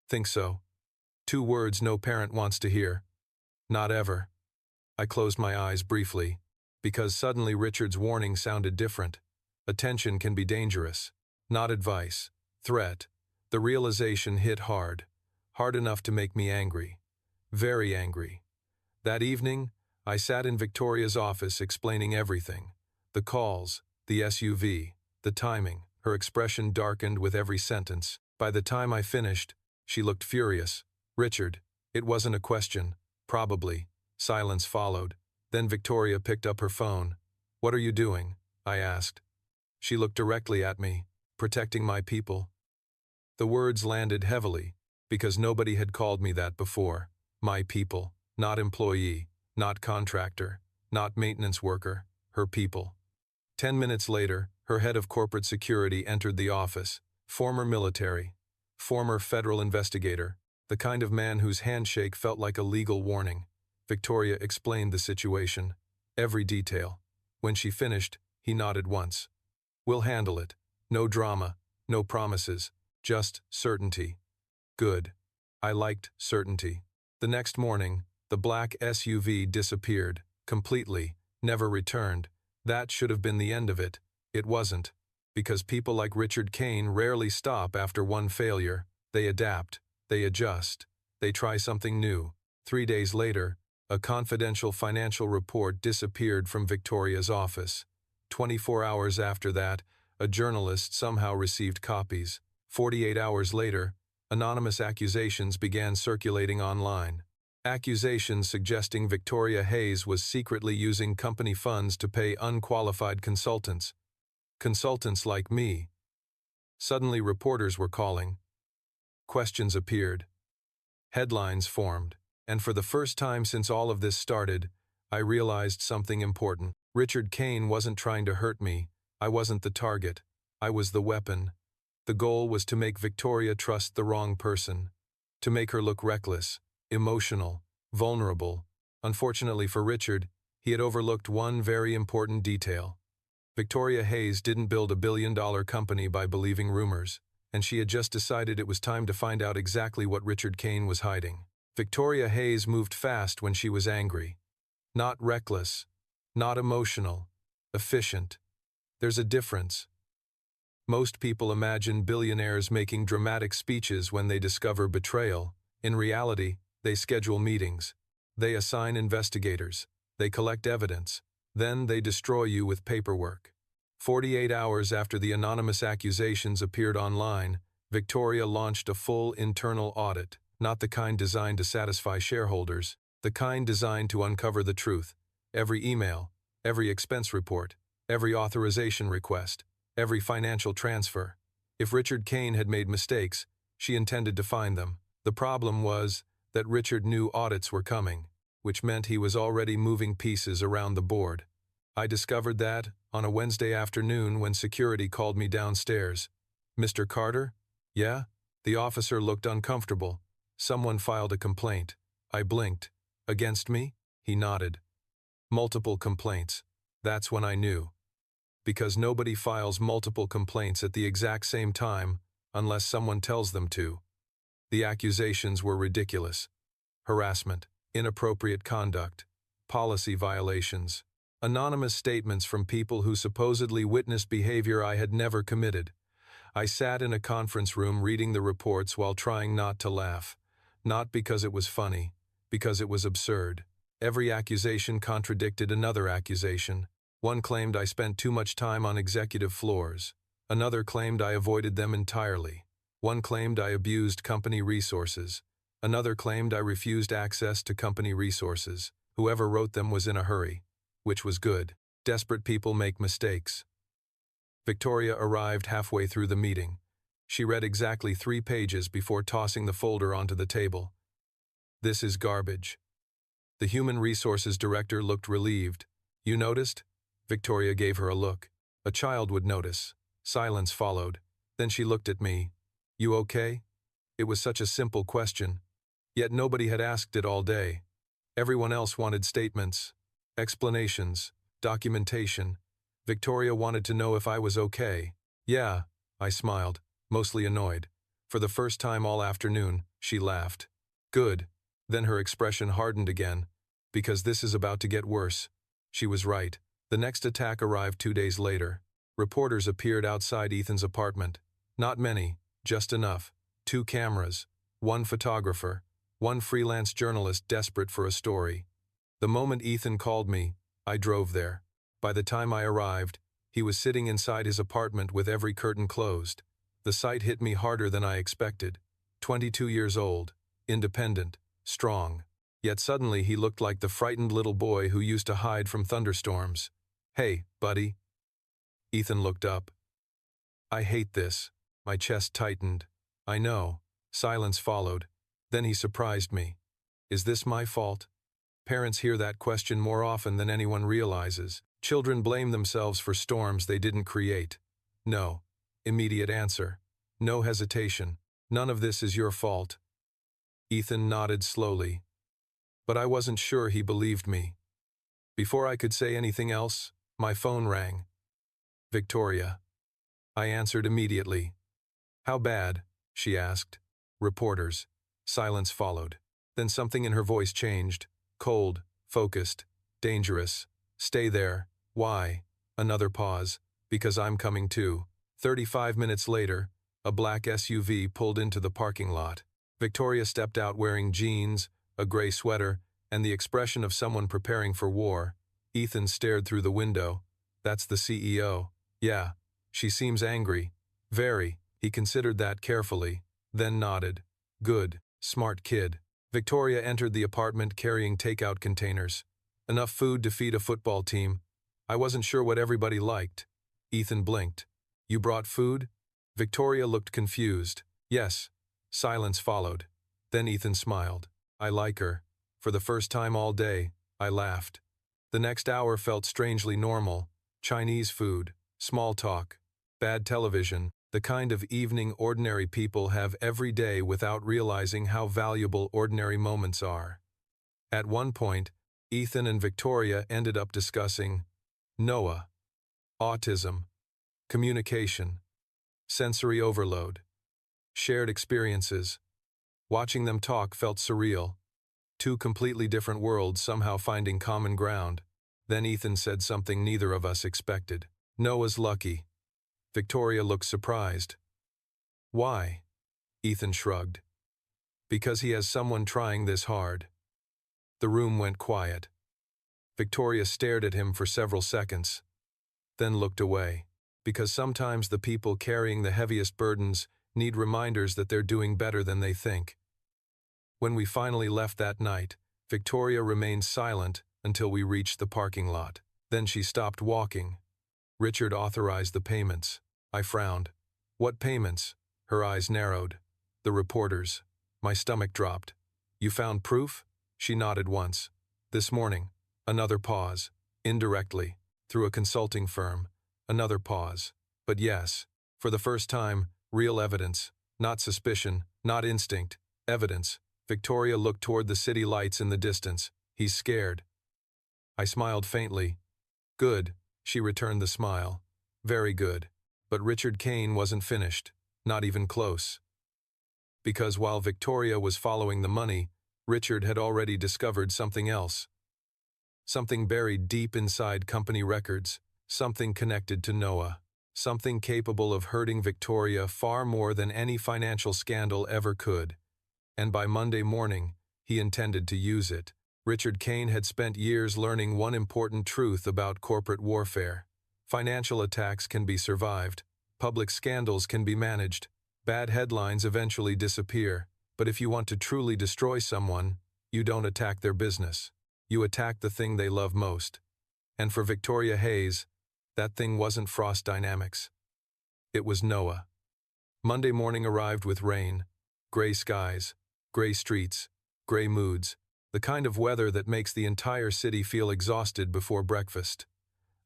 Think so. 2 words no parent wants to hear. Not ever. I closed my eyes briefly, because suddenly Richard's warning sounded different. Attention can be dangerous. Not advice. Threat. The realization hit hard. Hard enough to make me angry. Very angry. That evening, I sat in Victoria's office explaining everything. The calls, the SUV, the timing. Her expression darkened with every sentence. By the time I finished, she looked furious. Richard, it wasn't a question. Probably. Silence followed. Then Victoria picked up her phone. What are you doing? I asked. She looked directly at me. Protecting my people. The words landed heavily, because nobody had called me that before. My people. Not employee. Not contractor. Not maintenance worker. Her people. 10 minutes later, her head of corporate security entered the office. Former military. Former federal investigator. The kind of man whose handshake felt like a legal warning. Victoria explained the situation. Every detail. When she finished, he nodded once. We'll handle it. No drama. No promises. Just certainty. Good. I liked certainty. The next morning, the black SUV disappeared. Completely. Never returned. That should have been the end of it. It wasn't. Because people like Richard Kane rarely stop after one failure. They adapt. They adjust. They try something new. 3 days later, a confidential financial report disappeared from Victoria's office. 24 hours after that, a journalist somehow received copies. 48 hours later, anonymous accusations began circulating online. Accusations suggesting Victoria Hayes was secretly using company funds to pay unqualified consultants. Consultants like me. Suddenly reporters were calling. Questions appeared. Headlines formed. And for the first time since all of this started, I realized something important. Richard Kane wasn't trying to hurt me. I wasn't the target. I was the weapon. The goal was to make Victoria trust the wrong person. To make her look reckless, emotional, vulnerable. Unfortunately for Richard, he had overlooked one very important detail. Victoria Hayes didn't build a billion-dollar company by believing rumors, and she had just decided it was time to find out exactly what Richard Kane was hiding. Victoria Hayes moved fast when she was angry. Not reckless, not emotional, efficient. There's a difference. Most people imagine billionaires making dramatic speeches when they discover betrayal. In reality, they schedule meetings. They assign investigators. They collect evidence. Then they destroy you with paperwork. 48 hours after the anonymous accusations appeared online, Victoria launched a full internal audit, not the kind designed to satisfy shareholders, the kind designed to uncover the truth. Every email, every expense report, every authorization request, every financial transfer. If Richard Kane had made mistakes, she intended to find them. The problem was that Richard knew audits were coming, which meant he was already moving pieces around the board. I discovered that on a Wednesday afternoon when security called me downstairs. "Mr. Carter?" "Yeah?" The officer looked uncomfortable. "Someone filed a complaint." I blinked. "Against me?" He nodded. "Multiple complaints." That's when I knew. Because nobody files multiple complaints at the exact same time unless someone tells them to. The accusations were ridiculous. Harassment, inappropriate conduct, policy violations, anonymous statements from people who supposedly witnessed behavior I had never committed. I sat in a conference room reading the reports while trying not to laugh. Not because it was funny, because it was absurd. Every accusation contradicted another accusation. One claimed I spent too much time on executive floors. Another claimed I avoided them entirely. One claimed I abused company resources. Another claimed I refused access to company resources. Whoever wrote them was in a hurry, which was good. Desperate people make mistakes. Victoria arrived halfway through the meeting. She read exactly 3 pages before tossing the folder onto the table. "This is garbage." The human resources director looked relieved. "You noticed?" Victoria gave her a look. A child would notice. Silence followed. Then she looked at me. "You okay?" It was such a simple question. Yet nobody had asked it all day. Everyone else wanted statements, explanations, documentation. Victoria wanted to know if I was okay. "Yeah," I smiled, mostly annoyed. For the first time all afternoon, she laughed. "Good." Then her expression hardened again. "Because this is about to get worse." She was right. The next attack arrived 2 days later. Reporters appeared outside Ethan's apartment. Not many, just enough. 2 cameras, 1 photographer, 1 freelance journalist desperate for a story. The moment Ethan called me, I drove there. By the time I arrived, he was sitting inside his apartment with every curtain closed. The sight hit me harder than I expected. 22 years old, independent, strong. Yet suddenly he looked like the frightened little boy who used to hide from thunderstorms. "Hey, buddy." Ethan looked up. "I hate this." My chest tightened. "I know." Silence followed. Then he surprised me. "Is this my fault?" Parents hear that question more often than anyone realizes. Children blame themselves for storms they didn't create. No. Immediate answer. No hesitation. "None of this is your fault." Ethan nodded slowly. But I wasn't sure he believed me. Before I could say anything else, my phone rang. "Victoria." I answered immediately. "How bad?" she asked. "Reporters." Silence followed. Then something in her voice changed. Cold, focused, dangerous. "Stay there." "Why?" Another pause. "Because I'm coming too." 35 minutes later, a black SUV pulled into the parking lot. Victoria stepped out wearing jeans, a gray sweater, and the expression of someone preparing for war. Ethan stared through the window. "That's the CEO." "Yeah." "She seems angry." "Very." He considered that carefully, then nodded. "Good. Smart kid." Victoria entered the apartment carrying takeout containers. Enough food to feed a football team. I wasn't sure what everybody liked. Ethan blinked. "You brought food?" Victoria looked confused. "Yes." Silence followed. Then Ethan smiled. "I like her." For the first time all day, I laughed. The next hour felt strangely normal. Chinese food, small talk, bad television, the kind of evening ordinary people have every day without realizing how valuable ordinary moments are. At one point, Ethan and Victoria ended up discussing Noah, autism, communication, sensory overload, shared experiences. Watching them talk felt surreal. 2 completely different worlds somehow finding common ground. Then Ethan said something neither of us expected. "Noah's lucky." Victoria looked surprised. "Why?" Ethan shrugged. "Because he has someone trying this hard." The room went quiet. Victoria stared at him for several seconds, then looked away. Because sometimes the people carrying the heaviest burdens need reminders that they're doing better than they think. When we finally left that night, Victoria remained silent until we reached the parking lot. Then she stopped walking. Richard authorized the payments. I frowned. What payments? Her eyes narrowed. The reporters. My stomach dropped. You found proof? She nodded once. This morning. Another pause. Indirectly. Through a consulting firm. Another pause. But yes. For the first time, real evidence. Not suspicion, not instinct. Evidence. Victoria looked toward the city lights in the distance. He's scared. I smiled faintly. Good. She returned the smile. Very good. But Richard Kane wasn't finished. Not even close. Because while Victoria was following the money, Richard had already discovered something else. Something buried deep inside company records. Something connected to Noah. Something capable of hurting Victoria far more than any financial scandal ever could. And by Monday morning, he intended to use it. Richard Kane had spent years learning one important truth about corporate warfare. Financial attacks can be survived. Public scandals can be managed. Bad headlines eventually disappear. But if you want to truly destroy someone, you don't attack their business. You attack the thing they love most. And for Victoria Hayes, that thing wasn't Frost Dynamics. It was Noah. Monday morning arrived with rain, gray skies, gray streets, gray moods, the kind of weather that makes the entire city feel exhausted before breakfast.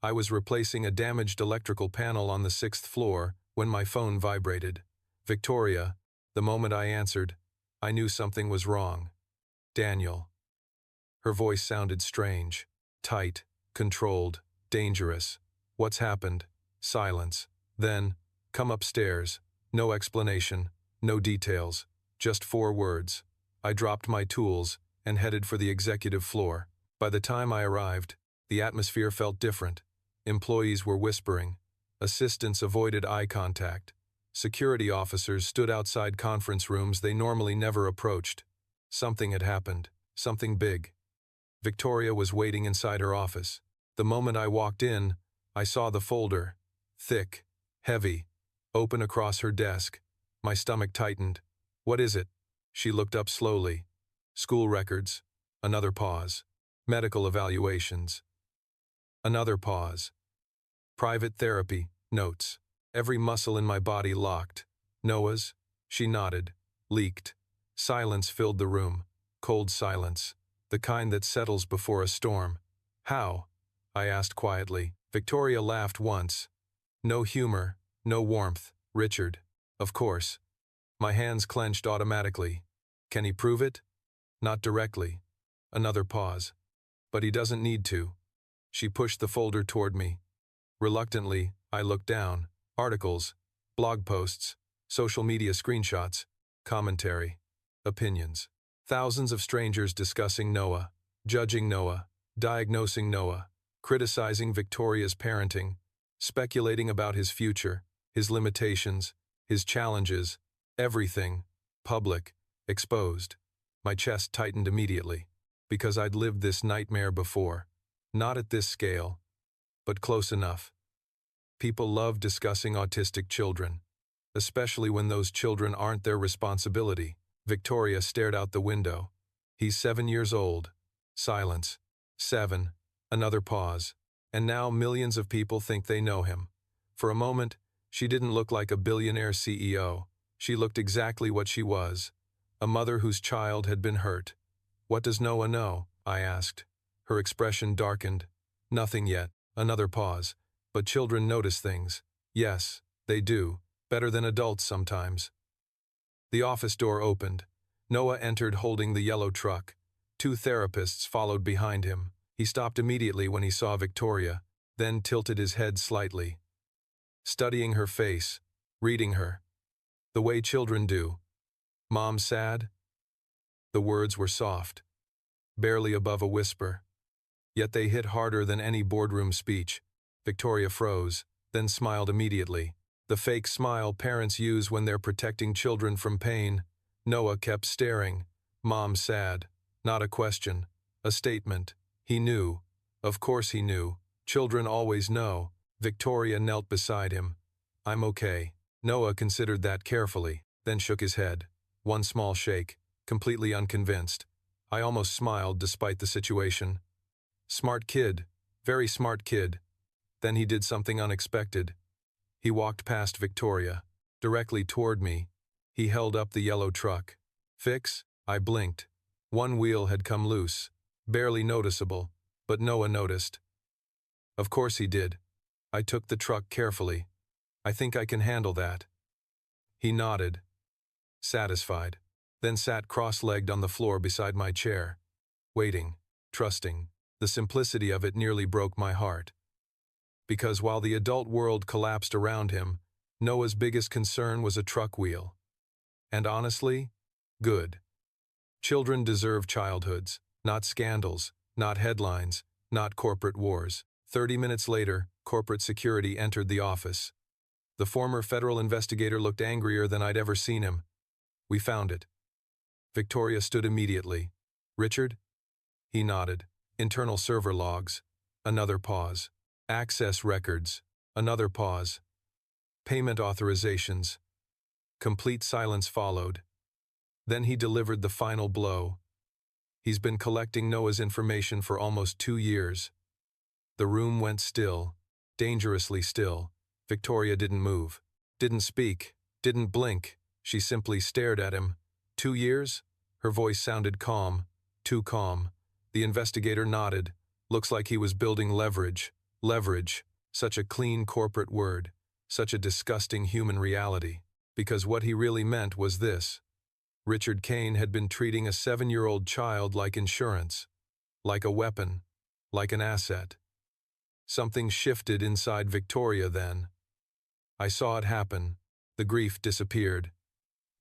I was replacing a damaged electrical panel on the 6th floor when my phone vibrated. Victoria. The moment I answered, I knew something was wrong. Daniel. Her voice sounded strange, tight, controlled, dangerous. What's happened? Silence. Then, come upstairs. No explanation, no details, just 4 words. I dropped my tools and headed for the executive floor. By the time I arrived, the atmosphere felt different. Employees were whispering. Assistants avoided eye contact. Security officers stood outside conference rooms they normally never approached. Something had happened. Something big. Victoria was waiting inside her office. The moment I walked in, I saw the folder. Thick, heavy, open across her desk. My stomach tightened. What is it? She looked up slowly. School records. Another pause. Medical evaluations. Another pause. Private therapy. Notes. Every muscle in my body locked. Noah's? She nodded. Leaked. Silence filled the room. Cold silence. The kind that settles before a storm. How? I asked quietly. Victoria laughed once. No humor, no warmth. Richard. Of course. My hands clenched automatically. Can he prove it? Not directly. Another pause. But he doesn't need to. She pushed the folder toward me. Reluctantly, I looked down. Articles, blog posts, social media screenshots, commentary, opinions. Thousands of strangers discussing Noah, judging Noah, diagnosing Noah, criticizing Victoria's parenting, speculating about his future, his limitations, his challenges, everything, public, exposed. My chest tightened immediately, because I'd lived this nightmare before. Not at this scale, but close enough. People love discussing autistic children, especially when those children aren't their responsibility. Victoria stared out the window. He's 7 years old. Silence. 7. Another pause. And now millions of people think they know him. For a moment, she didn't look like a billionaire CEO. She looked exactly what she was. A mother whose child had been hurt. What does Noah know? I asked. Her expression darkened. Nothing yet. Another pause. But children notice things. Yes, they do. Better than adults sometimes. The office door opened. Noah entered holding the yellow truck. 2 therapists followed behind him. He stopped immediately when he saw Victoria, then tilted his head slightly. Studying her face, reading her. The way children do. Mom sad? The words were soft, barely above a whisper. Yet they hit harder than any boardroom speech. Victoria froze, then smiled immediately. The fake smile parents use when they're protecting children from pain. Noah kept staring. Mom sad. Not a question. A statement. He knew. Of course he knew. Children always know. Victoria knelt beside him. I'm okay. Noah considered that carefully, then shook his head. One small shake, completely unconvinced. I almost smiled despite the situation. Smart kid. Very smart kid. Then he did something unexpected. He walked past Victoria, directly toward me. He held up the yellow truck. Fix? I blinked. One wheel had come loose, barely noticeable, but Noah noticed. Of course he did. I took the truck carefully. I think I can handle that. He nodded, satisfied, then sat cross-legged on the floor beside my chair, waiting, trusting. The simplicity of it nearly broke my heart. Because while the adult world collapsed around him, Noah's biggest concern was a truck wheel. And honestly, good. Children deserve childhoods, not scandals, not headlines, not corporate wars. 30 minutes later, corporate security entered the office. The former federal investigator looked angrier than I'd ever seen him. We found it. Victoria stood immediately. Richard? He nodded. Internal server logs. Another pause. Access records. Another pause. Payment authorizations. Complete silence followed. Then he delivered the final blow. He's been collecting Noah's information for almost 2 years. The room went still, dangerously still. Victoria didn't move, didn't speak, didn't blink. She simply stared at him. 2 years? Her voice sounded calm, too calm. The investigator nodded. Looks like he was building leverage. Leverage, such a clean corporate word, such a disgusting human reality. Because what he really meant was this. Richard Kane had been treating a 7-year-old child like insurance, like a weapon, like an asset. Something shifted inside Victoria then. I saw it happen. The grief disappeared.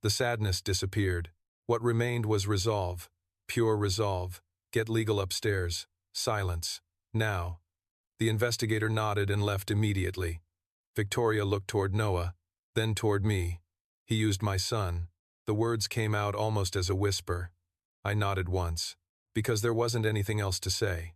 The sadness disappeared. What remained was resolve, pure resolve. Get legal upstairs. Silence. Now. The investigator nodded and left immediately. Victoria looked toward Noah, then toward me. He used my son. The words came out almost as a whisper. I nodded once, because there wasn't anything else to say.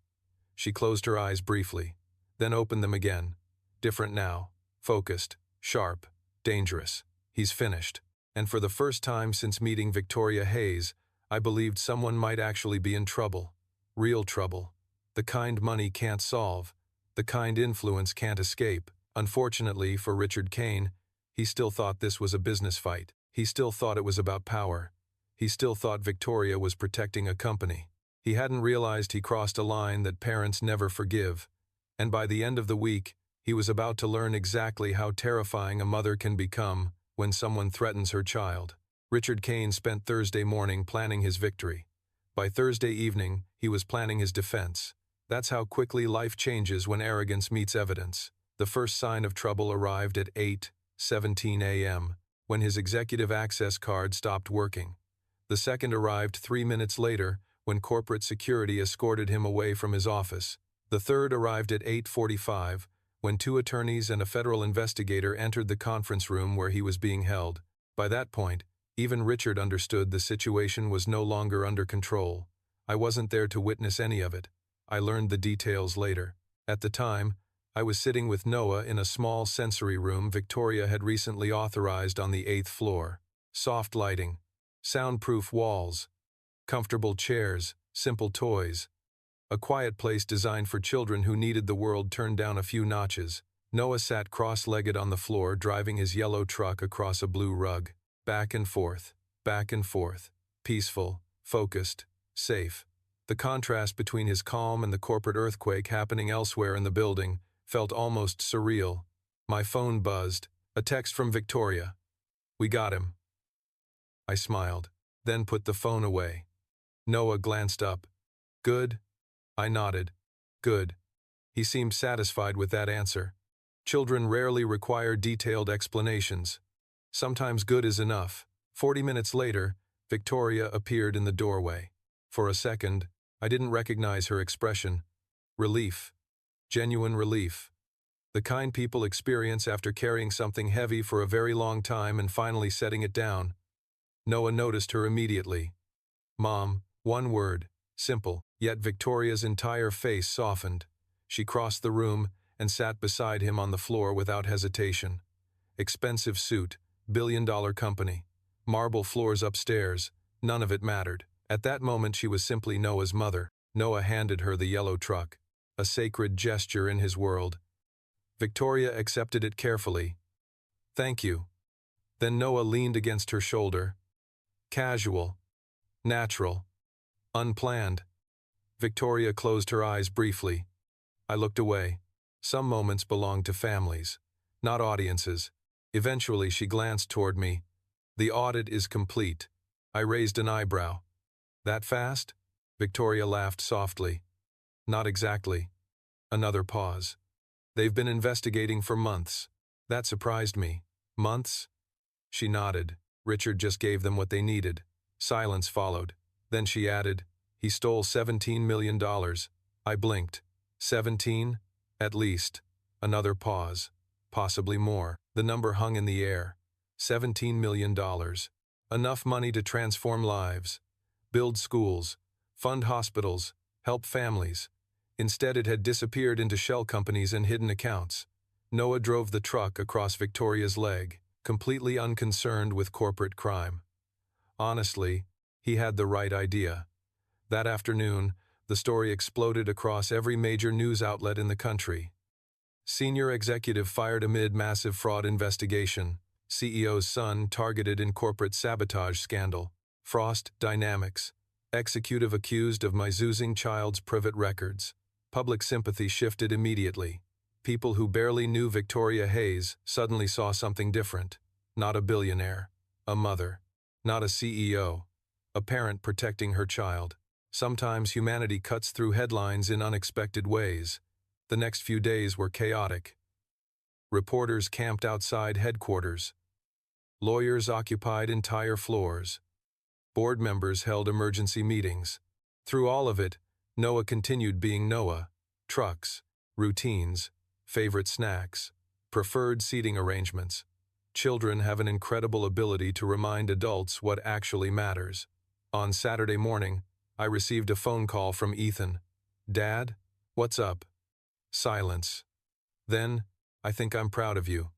She closed her eyes briefly, then opened them again. Different now. Focused. Sharp. Dangerous. He's finished. And for the first time since meeting Victoria Hayes, I believed someone might actually be in trouble. Real trouble. The kind money can't solve. The kind influence can't escape. Unfortunately for Richard Kane, he still thought this was a business fight. He still thought it was about power. He still thought Victoria was protecting a company. He hadn't realized he crossed a line that parents never forgive. And by the end of the week, he was about to learn exactly how terrifying a mother can become when someone threatens her child. Richard Kane spent Thursday morning planning his victory. By Thursday evening, he was planning his defense. That's how quickly life changes when arrogance meets evidence. The first sign of trouble arrived at 8:17 a.m., when his executive access card stopped working. The second arrived 3 minutes later, when corporate security escorted him away from his office. The third arrived at 8:45, when 2 attorneys and a federal investigator entered the conference room where he was being held. By that point, even Richard understood the situation was no longer under control. I wasn't there to witness any of it. I learned the details later. At the time, I was sitting with Noah in a small sensory room Victoria had recently authorized on the 8th floor. Soft lighting, soundproof walls, comfortable chairs, simple toys. A quiet place designed for children who needed the world turned down a few notches. Noah sat cross-legged on the floor driving his yellow truck across a blue rug. Back and forth, peaceful, focused, safe. The contrast between his calm and the corporate earthquake happening elsewhere in the building felt almost surreal. My phone buzzed. A text from Victoria. "We got him." I smiled, then put the phone away. Noah glanced up. "Good?" I nodded. "Good." He seemed satisfied with that answer. Children rarely require detailed explanations. Sometimes good is enough. 40 minutes later, Victoria appeared in the doorway. For a second, I didn't recognize her expression. Relief. Genuine relief. The kind people experience after carrying something heavy for a very long time and finally setting it down. Noah noticed her immediately. "Mom," one word, simple, yet Victoria's entire face softened. She crossed the room and sat beside him on the floor without hesitation. Expensive suit, billion-dollar company, marble floors upstairs, none of it mattered. At that moment she was simply Noah's mother. Noah handed her the yellow truck, a sacred gesture in his world. Victoria accepted it carefully. Thank you. Then Noah leaned against her shoulder. Casual. Natural. Unplanned. Victoria closed her eyes briefly. I looked away. Some moments belong to families, not audiences. Eventually she glanced toward me. The audit is complete. I raised an eyebrow. That fast? Victoria laughed softly. Not exactly. Another pause. They've been investigating for months. That surprised me. Months? She nodded. Richard just gave them what they needed. Silence followed. Then she added, he stole $17 million. I blinked. 17? At least. Another pause. Possibly more. The number hung in the air. $17 million. Enough money to transform lives, build schools, fund hospitals, help families. Instead, it had disappeared into shell companies and hidden accounts. Noah drove the truck across Victoria's leg, completely unconcerned with corporate crime. Honestly, he had the right idea. That afternoon, the story exploded across every major news outlet in the country. Senior executive fired amid massive fraud investigation. CEO's son targeted in corporate sabotage scandal. Frost Dynamics. Executive accused of misusing child's private records. Public sympathy shifted immediately. People who barely knew Victoria Hayes suddenly saw something different. Not a billionaire. A mother. Not a CEO. A parent protecting her child. Sometimes humanity cuts through headlines in unexpected ways. The next few days were chaotic. Reporters camped outside headquarters. Lawyers occupied entire floors. Board members held emergency meetings. Through all of it, Noah continued being Noah. Trucks, routines, favorite snacks, preferred seating arrangements. Children have an incredible ability to remind adults what actually matters. On Saturday morning, I received a phone call from Ethan. Dad, what's up? Silence. Then, I think I'm proud of you.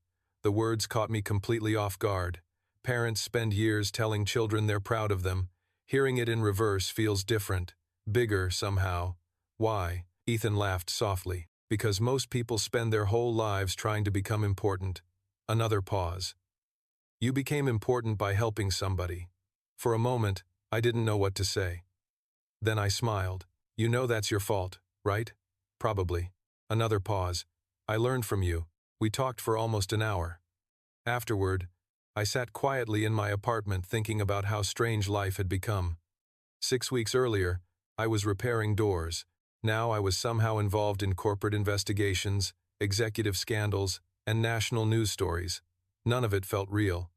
The words caught me completely off guard. Parents spend years telling children they're proud of them. Hearing it in reverse feels different, bigger somehow. Why? Ethan laughed softly. Because most people spend their whole lives trying to become important. Another pause. You became important by helping somebody. For a moment, I didn't know what to say. Then I smiled. You know that's your fault, right? Probably. Another pause. I learned from you. We talked for almost an hour. Afterward, I sat quietly in my apartment thinking about how strange life had become. 6 weeks earlier, I was repairing doors. Now I was somehow involved in corporate investigations, executive scandals, and national news stories. None of it felt real.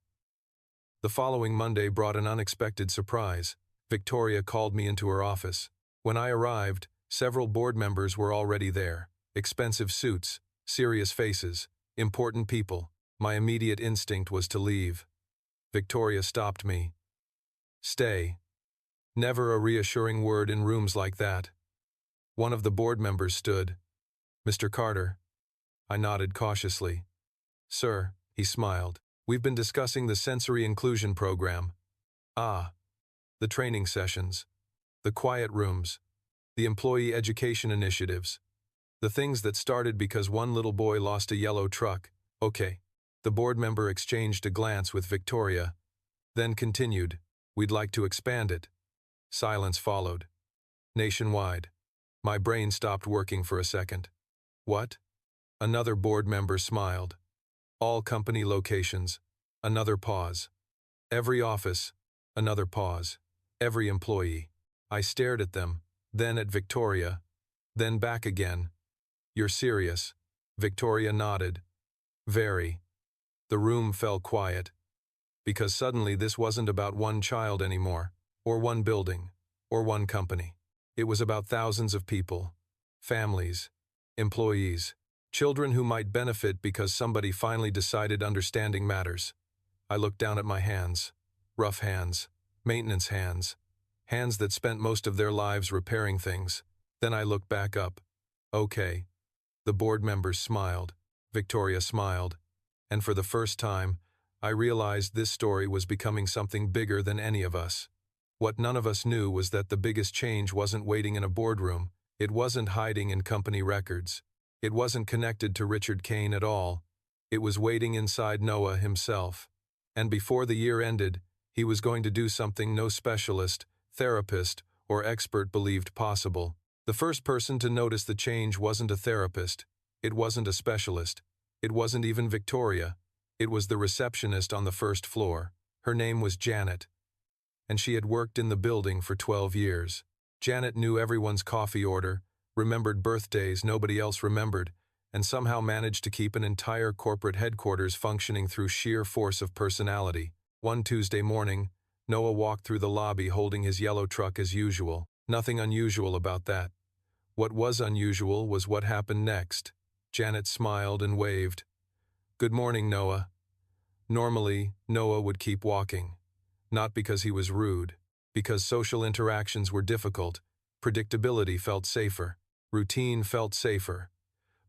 The following Monday brought an unexpected surprise. Victoria called me into her office. When I arrived, several board members were already there. Expensive suits, serious faces, important people. My immediate instinct was to leave. Victoria stopped me. Stay. Never a reassuring word in rooms like that. One of the board members stood. Mr. Carter. I nodded cautiously. Sir, he smiled. We've been discussing the sensory inclusion program. Ah. The training sessions. The quiet rooms. The employee education initiatives. The things that started because one little boy lost a yellow truck. Okay. The board member exchanged a glance with Victoria, then continued, we'd like to expand it. Silence followed. Nationwide. My brain stopped working for a second. What? Another board member smiled. All company locations. Another pause. Every office. Another pause. Every employee. I stared at them, then at Victoria, then back again. You're serious? Victoria nodded. Very. The room fell quiet, because suddenly this wasn't about one child anymore, or one building, or one company. It was about thousands of people, families, employees, children who might benefit because somebody finally decided understanding matters. I looked down at my hands, rough hands, maintenance hands, hands that spent most of their lives repairing things. Then I looked back up. Okay. The board members smiled. Victoria smiled. And for the first time, I realized this story was becoming something bigger than any of us. What none of us knew was that the biggest change wasn't waiting in a boardroom, it wasn't hiding in company records. It wasn't connected to Richard Kane at all. It was waiting inside Noah himself. And before the year ended, he was going to do something no specialist, therapist, or expert believed possible. The first person to notice the change wasn't a therapist. It wasn't a specialist. It wasn't even Victoria. It was the receptionist on the first floor. Her name was Janet, and she had worked in the building for 12 years. Janet knew everyone's coffee order, remembered birthdays nobody else remembered, and somehow managed to keep an entire corporate headquarters functioning through sheer force of personality. One Tuesday morning, Noah walked through the lobby holding his yellow truck as usual. Nothing unusual about that. What was unusual was what happened next. Janet smiled and waved. "Good morning, Noah." Normally, Noah would keep walking. Not because he was rude, because social interactions were difficult. Predictability felt safer. Routine felt safer.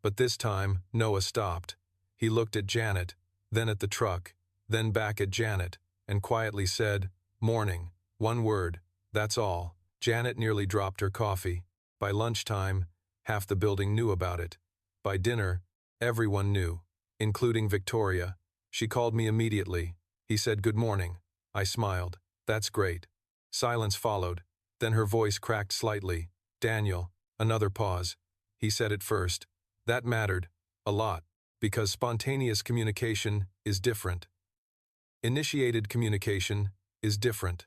But this time, Noah stopped. He looked at Janet, then at the truck, then back at Janet, and quietly said, "Morning." One word, that's all. Janet nearly dropped her coffee. By lunchtime, half the building knew about it. By dinner, everyone knew, including Victoria. She called me immediately. He said, "Good morning." I smiled. "That's great." Silence followed. Then her voice cracked slightly. "Daniel." Another pause. He said it first. That mattered. A lot. Because spontaneous communication is different. Initiated communication is different.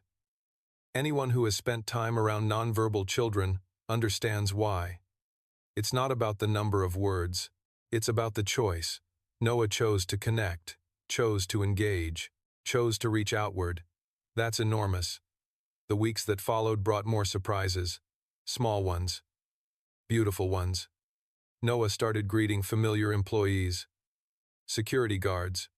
Anyone who has spent time around nonverbal children understands why. It's not about the number of words. It's about the choice. Noah chose to connect, chose to engage, chose to reach outward. That's enormous. The weeks that followed brought more surprises. Small ones. Beautiful ones. Noah started greeting familiar employees. Security guards.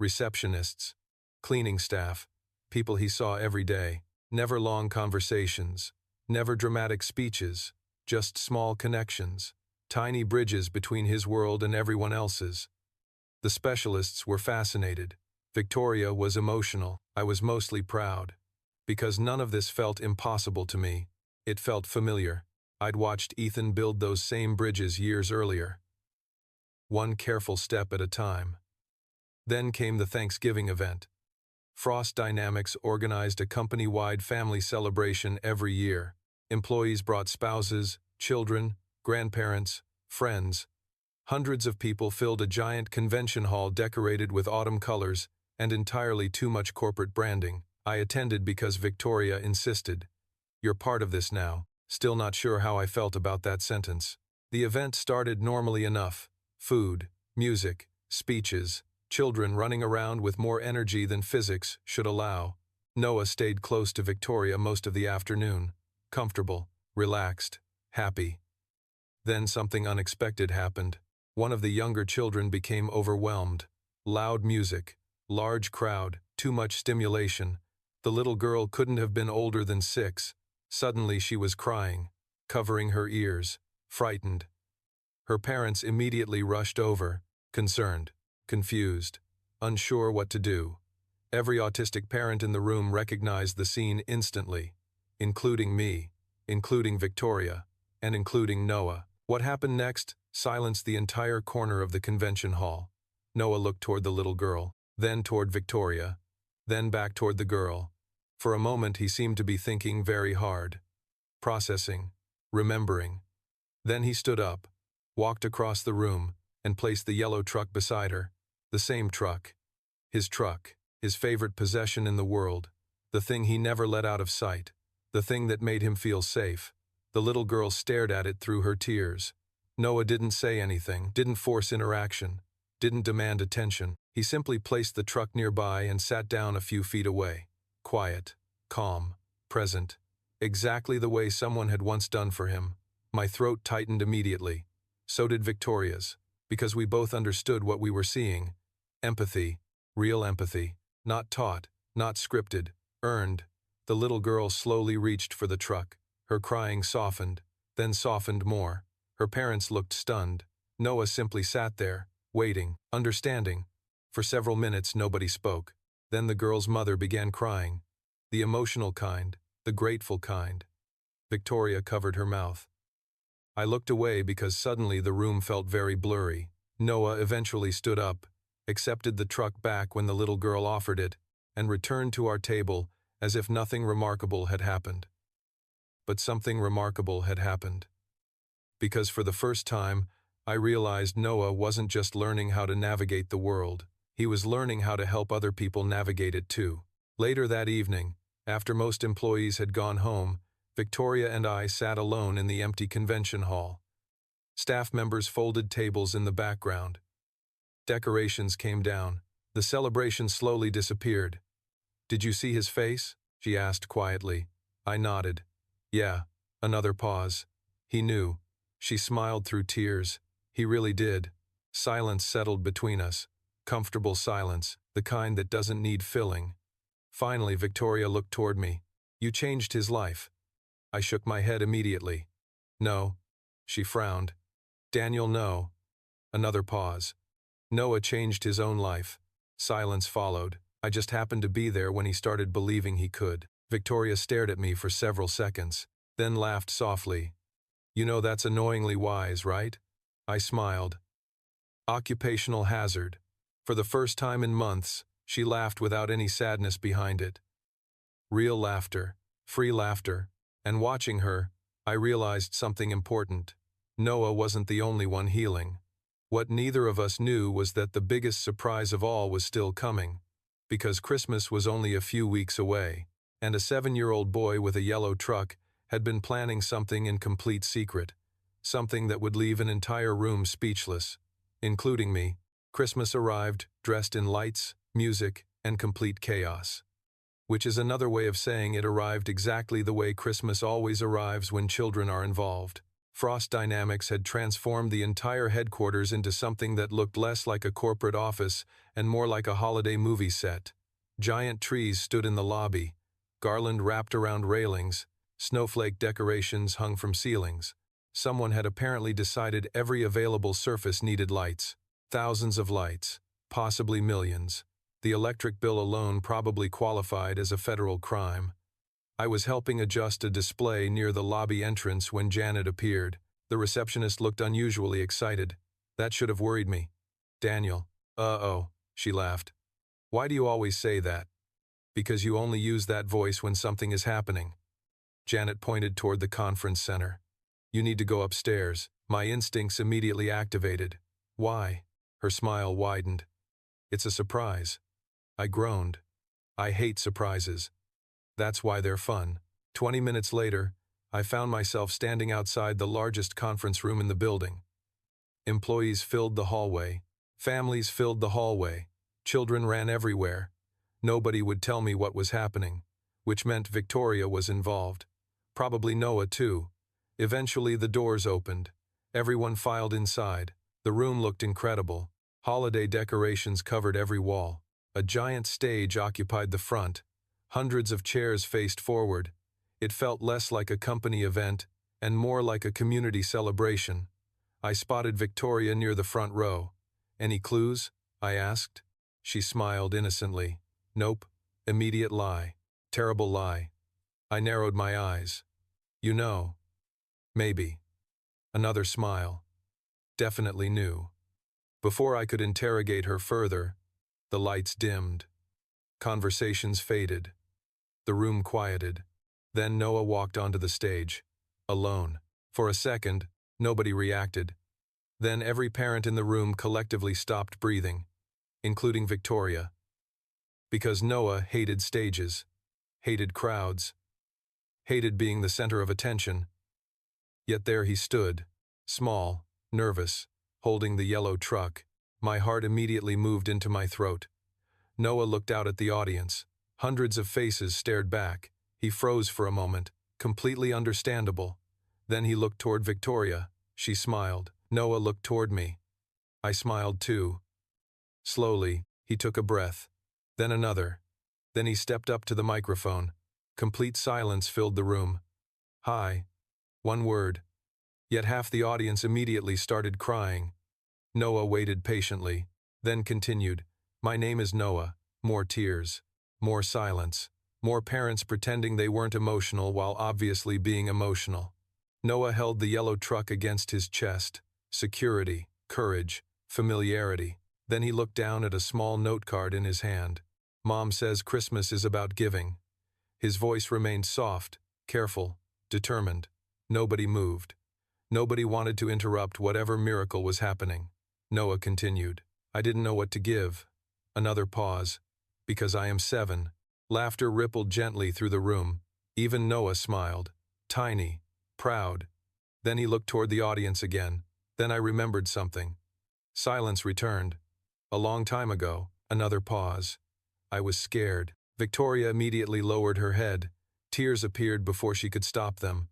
Receptionists. Cleaning staff. People he saw every day. Never long conversations. Never dramatic speeches. Just small connections. Tiny bridges between his world and everyone else's. The specialists were fascinated. Victoria was emotional. I was mostly proud. Because none of this felt impossible to me. It felt familiar. I'd watched Ethan build those same bridges years earlier. One careful step at a time. Then came the Thanksgiving event. Frost Dynamics organized a company-wide family celebration every year. Employees brought spouses, children, grandparents, friends. Hundreds of people filled a giant convention hall decorated with autumn colors and entirely too much corporate branding. I attended because Victoria insisted. "You're part of this now." Still not sure how I felt about that sentence. The event started normally enough. Food, music, speeches, children running around with more energy than physics should allow. Noah stayed close to Victoria most of the afternoon. Comfortable, relaxed, happy. Then something unexpected happened. One of the younger children became overwhelmed. Loud music, large crowd, too much stimulation. The little girl couldn't have been older than 6. Suddenly she was crying, covering her ears, frightened. Her parents immediately rushed over, concerned, confused, unsure what to do. Every autistic parent in the room recognized the scene instantly, including me, including Victoria, and including Noah. What happened next silenced the entire corner of the convention hall. Noah looked toward the little girl, then toward Victoria, then back toward the girl. For a moment he seemed to be thinking very hard, processing, remembering. Then he stood up, walked across the room, and placed the yellow truck beside her. The same truck. His favorite possession in the world, the thing he never let out of sight, the thing that made him feel safe. The little girl stared at it through her tears. Noah didn't say anything, didn't force interaction, didn't demand attention. He simply placed the truck nearby and sat down a few feet away. Quiet, calm, present. Exactly the way someone had once done for him. My throat tightened immediately. So did Victoria's, because we both understood what we were seeing. Empathy, real empathy. Not taught, not scripted, earned. The little girl slowly reached for the truck. Her crying softened, then softened more. Her parents looked stunned. Noah simply sat there, waiting, understanding. For several minutes nobody spoke. Then the girl's mother began crying. The emotional kind, the grateful kind. Victoria covered her mouth. I looked away because suddenly the room felt very blurry. Noah eventually stood up, accepted the truck back when the little girl offered it, and returned to our table as if nothing remarkable had happened. But something remarkable had happened. Because for the first time, I realized Noah wasn't just learning how to navigate the world, he was learning how to help other people navigate it too. Later that evening, after most employees had gone home, Victoria and I sat alone in the empty convention hall. Staff members folded tables in the background. Decorations came down. The celebration slowly disappeared. "Did you see his face?" she asked quietly. I nodded. "Yeah." Another pause. "He knew." She smiled through tears. "He really did." Silence settled between us. Comfortable silence, the kind that doesn't need filling. Finally, Victoria looked toward me. "You changed his life." I shook my head immediately. "No." She frowned. "Daniel, no." Another pause. "Noah changed his own life." Silence followed. I just happened to be there when he started believing he could. Victoria stared at me for several seconds, then laughed softly. "You know that's annoyingly wise, right?" I smiled. Occupational hazard. For the first time in months, she laughed without any sadness behind it. Real laughter, free laughter, and watching her, I realized something important. Noah wasn't the only one healing. What neither of us knew was that the biggest surprise of all was still coming, because Christmas was only a few weeks away, and a 7-year-old boy with a yellow truck had been planning something in complete secret, something that would leave an entire room speechless, including me. Christmas arrived, dressed in lights, music, and complete chaos. Which is another way of saying it arrived exactly the way Christmas always arrives when children are involved. Frost Dynamics had transformed the entire headquarters into something that looked less like a corporate office and more like a holiday movie set. Giant trees stood in the lobby, garland wrapped around railings, snowflake decorations hung from ceilings. Someone had apparently decided every available surface needed lights. Thousands of lights, possibly millions. The electric bill alone probably qualified as a federal crime. I was helping adjust a display near the lobby entrance when Janet appeared. The receptionist looked unusually excited. That should have worried me. "Daniel." "Uh-oh," she laughed. "Why do you always say that?" "Because you only use that voice when something is happening." Janet pointed toward the conference center. "You need to go upstairs." My instincts immediately activated. "Why?" Her smile widened. "It's a surprise." I groaned. I hate surprises. That's why they're fun. 20 minutes later, I found myself standing outside the largest conference room in the building. Employees filled the hallway. Families filled the hallway. Children ran everywhere. Nobody would tell me what was happening, which meant Victoria was involved. Probably Noah, too. Eventually, the doors opened. Everyone filed inside. The room looked incredible. Holiday decorations covered every wall. A giant stage occupied the front. Hundreds of chairs faced forward. It felt less like a company event and more like a community celebration. I spotted Victoria near the front row. "Any clues?" I asked. She smiled innocently. "Nope." Immediate lie. Terrible lie. I narrowed my eyes. "You know." "Maybe." Another smile. Definitely knew. Before I could interrogate her further, the lights dimmed. Conversations faded. The room quieted. Then Noah walked onto the stage, alone. For a second, nobody reacted. Then every parent in the room collectively stopped breathing, including Victoria. Because Noah hated stages, hated crowds, hated being the center of attention. Yet there he stood, small, nervous, holding the yellow truck. My heart immediately moved into my throat. Noah looked out at the audience. Hundreds of faces stared back. He froze for a moment, completely understandable. Then he looked toward Victoria. She smiled. Noah looked toward me. I smiled too. Slowly, he took a breath. Then another. Then he stepped up to the microphone. Complete silence filled the room. "Hi." One word. Yet half the audience immediately started crying. Noah waited patiently, then continued. "My name is Noah." More tears. More silence. More parents pretending they weren't emotional while obviously being emotional. Noah held the yellow truck against his chest. Security, courage, familiarity. Then he looked down at a small note card in his hand. Mom says Christmas is about giving. His voice remained soft, careful, determined. Nobody moved. Nobody wanted to interrupt whatever miracle was happening. Noah continued. I didn't know what to give. Another pause. Because I am 7. Laughter rippled gently through the room. Even Noah smiled. Tiny, proud. Then he looked toward the audience again. Then I remembered something. Silence returned. A long time ago. Another pause. I was scared. Victoria immediately lowered her head. Tears appeared before she could stop them.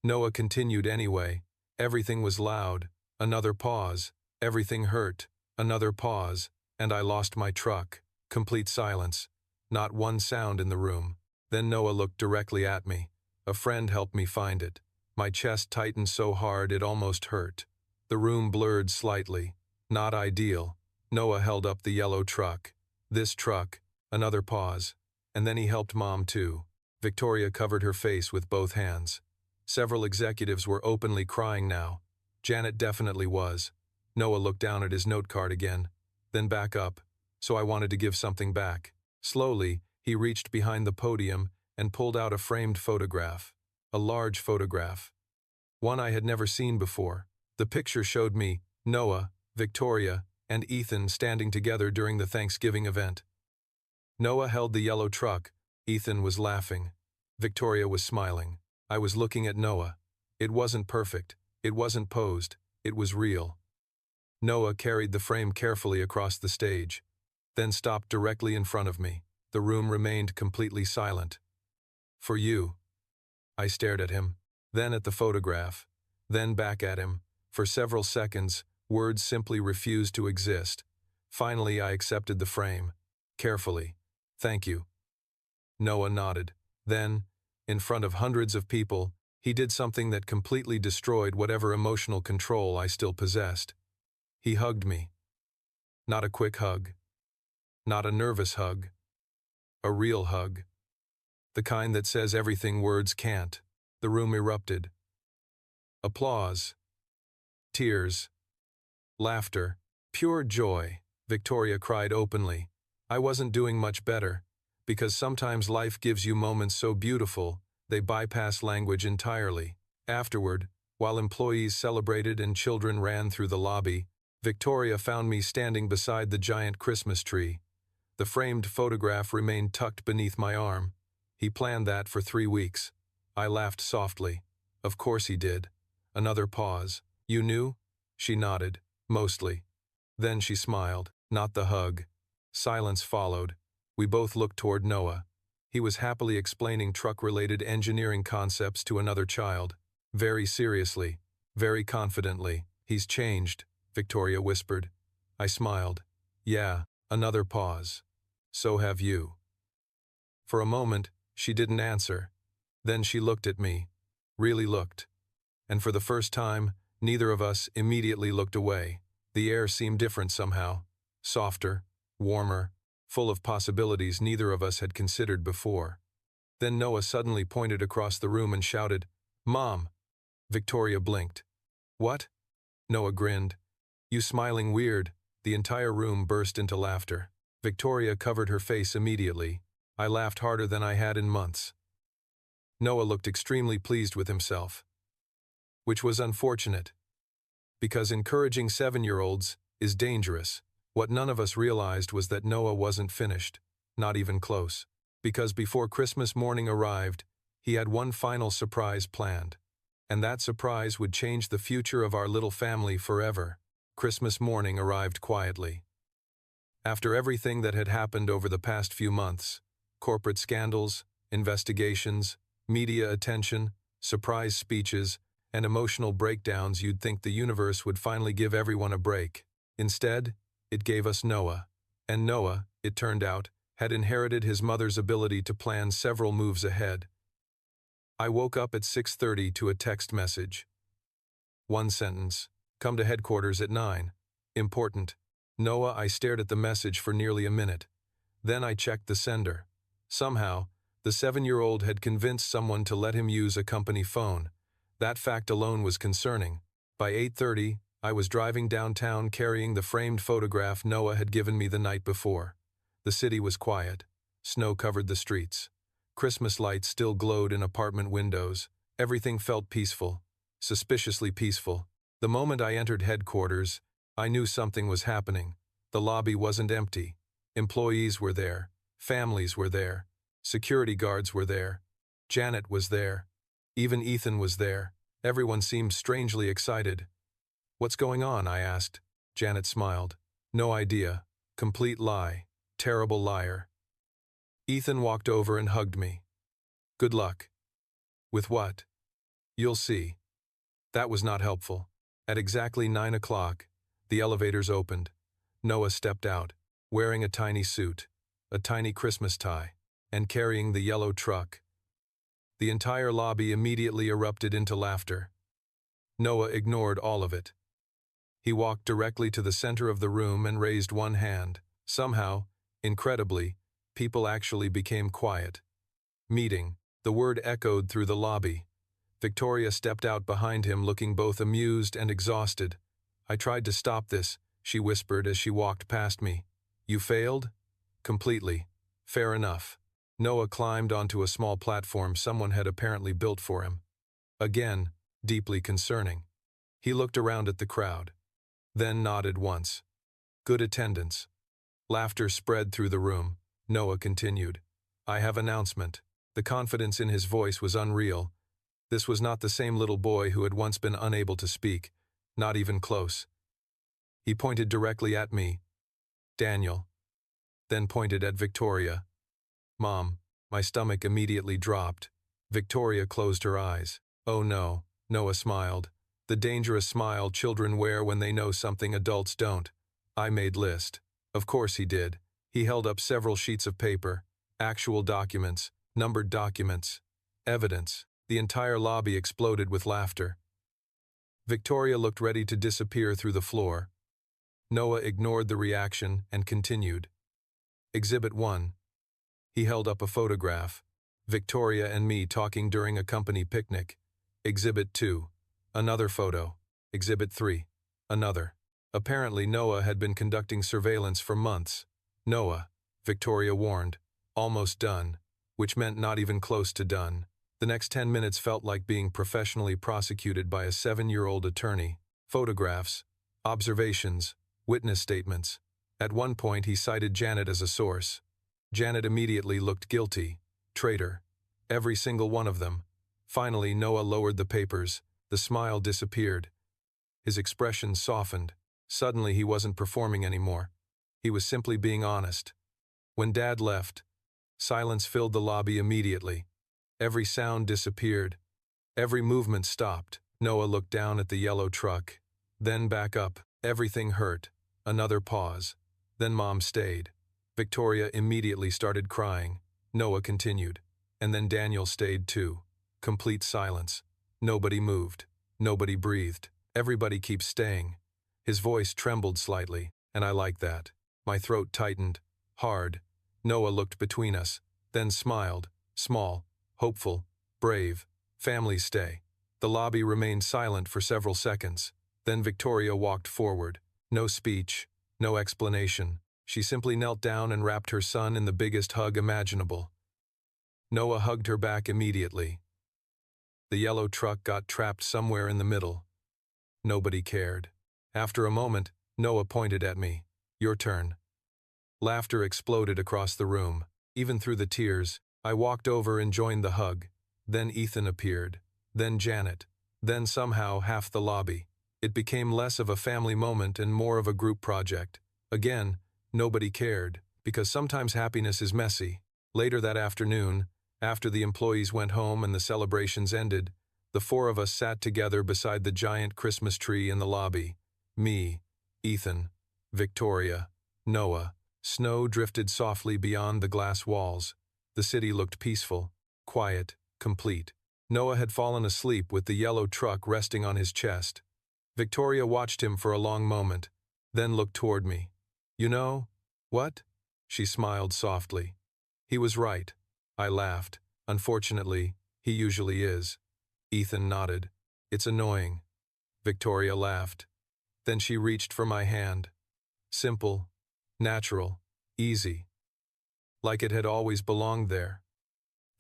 Noah continued anyway. Everything was loud. Another pause. Everything hurt. Another pause. And I lost my truck. Complete silence. Not one sound in the room. Then Noah looked directly at me. A friend helped me find it. My chest tightened so hard it almost hurt. The room blurred slightly. Not ideal. Noah held up the yellow truck. This truck. Another pause. And then he helped Mom too. Victoria covered her face with both hands. Several executives were openly crying now. Janet definitely was. Noah looked down at his note card again, then back up, so I wanted to give something back. Slowly, he reached behind the podium and pulled out a framed photograph. A large photograph. One I had never seen before. The picture showed me, Noah, Victoria, and Ethan standing together during the Thanksgiving event. Noah held the yellow truck. Ethan was laughing. Victoria was smiling. I was looking at Noah. It wasn't perfect. It wasn't posed. It was real. Noah carried the frame carefully across the stage, then stopped directly in front of me. The room remained completely silent. For you. I stared at him, then at the photograph, then back at him. For several seconds, words simply refused to exist. Finally, I accepted the frame. Carefully. Thank you. Noah nodded. Then, in front of hundreds of people, he did something that completely destroyed whatever emotional control I still possessed. He hugged me. Not a quick hug. Not a nervous hug. A real hug. The kind that says everything words can't. The room erupted. Applause. Tears. Laughter. Pure joy. Victoria cried openly. I wasn't doing much better, because sometimes life gives you moments so beautiful, they bypass language entirely. Afterward, while employees celebrated and children ran through the lobby, Victoria found me standing beside the giant Christmas tree. The framed photograph remained tucked beneath my arm. He planned that for 3 weeks. I laughed softly. Of course he did. Another pause. You knew? She nodded. Mostly. Then she smiled. Not the hug. Silence followed. We both looked toward Noah. He was happily explaining truck-related engineering concepts to another child. Very seriously. Very confidently. He's changed, Victoria whispered. I smiled. Yeah. Another pause. So have you. For a moment, she didn't answer. Then she looked at me. Really looked. And for the first time, neither of us immediately looked away. The air seemed different somehow. Softer, warmer, full of possibilities neither of us had considered before. Then Noah suddenly pointed across the room and shouted, Mom! Victoria blinked. What? Noah grinned. You smiling weird. The entire room burst into laughter. Victoria covered her face immediately. I laughed harder than I had in months. Noah looked extremely pleased with himself. Which was unfortunate. Because encouraging 7-year-olds is dangerous. What none of us realized was that Noah wasn't finished. Not even close. Because before Christmas morning arrived, he had one final surprise planned. And that surprise would change the future of our little family forever. Christmas morning arrived quietly. After everything that had happened over the past few months, corporate scandals, investigations, media attention, surprise speeches, and emotional breakdowns, you'd think the universe would finally give everyone a break. Instead, it gave us Noah. And Noah, it turned out, had inherited his mother's ability to plan several moves ahead. I woke up at 6:30 to a text message. One sentence. Come to headquarters at 9. Important. Noah. I stared at the message for nearly a minute. Then I checked the sender. Somehow, the 7-year-old had convinced someone to let him use a company phone. That fact alone was concerning. By 8:30, I was driving downtown carrying the framed photograph Noah had given me the night before. The city was quiet. Snow covered the streets. Christmas lights still glowed in apartment windows. Everything felt peaceful, suspiciously peaceful. The moment I entered headquarters, I knew something was happening. The lobby wasn't empty. Employees were there. Families were there. Security guards were there. Janet was there. Even Ethan was there. Everyone seemed strangely excited. "What's going on?" I asked. Janet smiled. "No idea. Complete lie. Terrible liar." Ethan walked over and hugged me. "Good luck." "With what?" "You'll see." That was not helpful. At exactly 9 o'clock, the elevators opened. Noah stepped out, wearing a tiny suit, a tiny Christmas tie, and carrying the yellow truck. The entire lobby immediately erupted into laughter. Noah ignored all of it. He walked directly to the center of the room and raised one hand. Somehow, incredibly, people actually became quiet. "Meeting." The word echoed through the lobby. Victoria stepped out behind him looking both amused and exhausted. "I tried to stop this," she whispered as she walked past me. "You failed?" "Completely." "Fair enough." Noah climbed onto a small platform someone had apparently built for him. Again, deeply concerning. He looked around at the crowd, then nodded once. Good attendance. Laughter spread through the room. Noah continued. "I have announcement." The confidence in his voice was unreal. This was not the same little boy who had once been unable to speak, not even close. He pointed directly at me. "Daniel." Then pointed at Victoria. "Mom." My stomach immediately dropped. Victoria closed her eyes. "Oh no," Noah smiled. The dangerous smile children wear when they know something adults don't. I made list. Of course he did. He held up several sheets of paper, actual documents, numbered documents, evidence. The entire lobby exploded with laughter. Victoria looked ready to disappear through the floor. Noah ignored the reaction and continued. Exhibit 1. He held up a photograph. Victoria and me talking during a company picnic. Exhibit 2. Another photo. Exhibit 3. Another. Apparently Noah had been conducting surveillance for months. Noah, Victoria warned, almost done, which meant not even close to done. The next 10 minutes felt like being professionally prosecuted by a 7-year-old attorney. Photographs, observations, witness statements. At one point he cited Janet as a source. Janet immediately looked guilty. Traitor. Every single one of them. Finally Noah lowered the papers. The smile disappeared. His expression softened. Suddenly he wasn't performing anymore. He was simply being honest. When Dad left, silence filled the lobby immediately. Every sound disappeared. Every movement stopped. Noah looked down at the yellow truck, then back up. Everything hurt. Another pause. Then Mom stayed. Victoria immediately started crying. Noah continued. And then Daniel stayed too. Complete silence. Nobody moved. Nobody breathed. Everybody keeps staying. His voice trembled slightly, and I liked that. My throat tightened. Hard. Noah looked between us, then smiled. Small. Hopeful. Brave. Families stay. The lobby remained silent for several seconds. Then Victoria walked forward. No speech. No explanation. She simply knelt down and wrapped her son in the biggest hug imaginable. Noah hugged her back immediately. The yellow truck got trapped somewhere in the middle. Nobody cared. After a moment, Noah pointed at me. Your turn. Laughter exploded across the room. Even through the tears, I walked over and joined the hug. Then Ethan appeared. Then Janet. Then somehow half the lobby. It became less of a family moment and more of a group project. Again, nobody cared, because sometimes happiness is messy. Later that afternoon, after the employees went home and the celebrations ended, the four of us sat together beside the giant Christmas tree in the lobby. Me, Ethan, Victoria, Noah. Snow drifted softly beyond the glass walls. The city looked peaceful, quiet, complete. Noah had fallen asleep with the yellow truck resting on his chest. Victoria watched him for a long moment, then looked toward me. You know, what? She smiled softly. He was right. I laughed. Unfortunately, he usually is. Ethan nodded. It's annoying. Victoria laughed. Then she reached for my hand. Simple, natural, easy. Like it had always belonged there.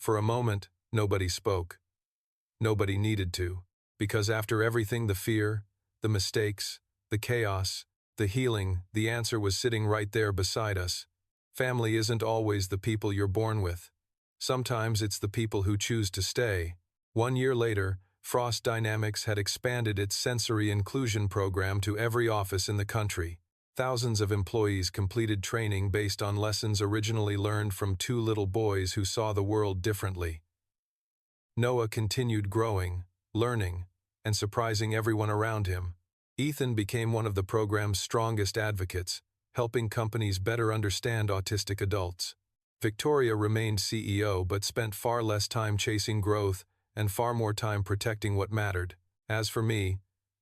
For a moment, nobody spoke. Nobody needed to, because after everything, the fear, the mistakes, the chaos, the healing, the answer was sitting right there beside us. Family isn't always the people you're born with. Sometimes it's the people who choose to stay. 1 year later, Frost Dynamics had expanded its sensory inclusion program to every office in the country. Thousands of employees completed training based on lessons originally learned from 2 little boys who saw the world differently. Noah continued growing, learning, and surprising everyone around him. Ethan became one of the program's strongest advocates, helping companies better understand autistic adults. Victoria remained CEO but spent far less time chasing growth and far more time protecting what mattered. As for me,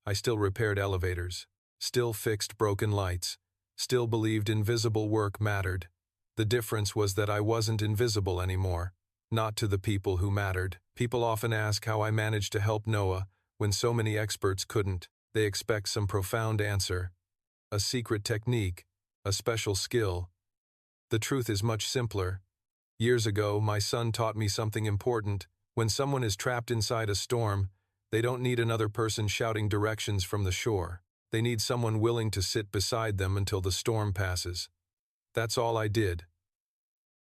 I still repaired elevators, still fixed broken lights, still believed invisible work mattered. The difference was that I wasn't invisible anymore, not to the people who mattered. People often ask how I managed to help Noah when so many experts couldn't. They expect some profound answer, a secret technique, a special skill. The truth is much simpler. Years ago, my son taught me something important. When someone is trapped inside a storm, they don't need another person shouting directions from the shore. They need someone willing to sit beside them until the storm passes. That's all I did.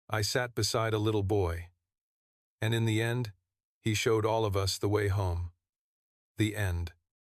I sat beside a little boy. And in the end, he showed all of us the way home. The end.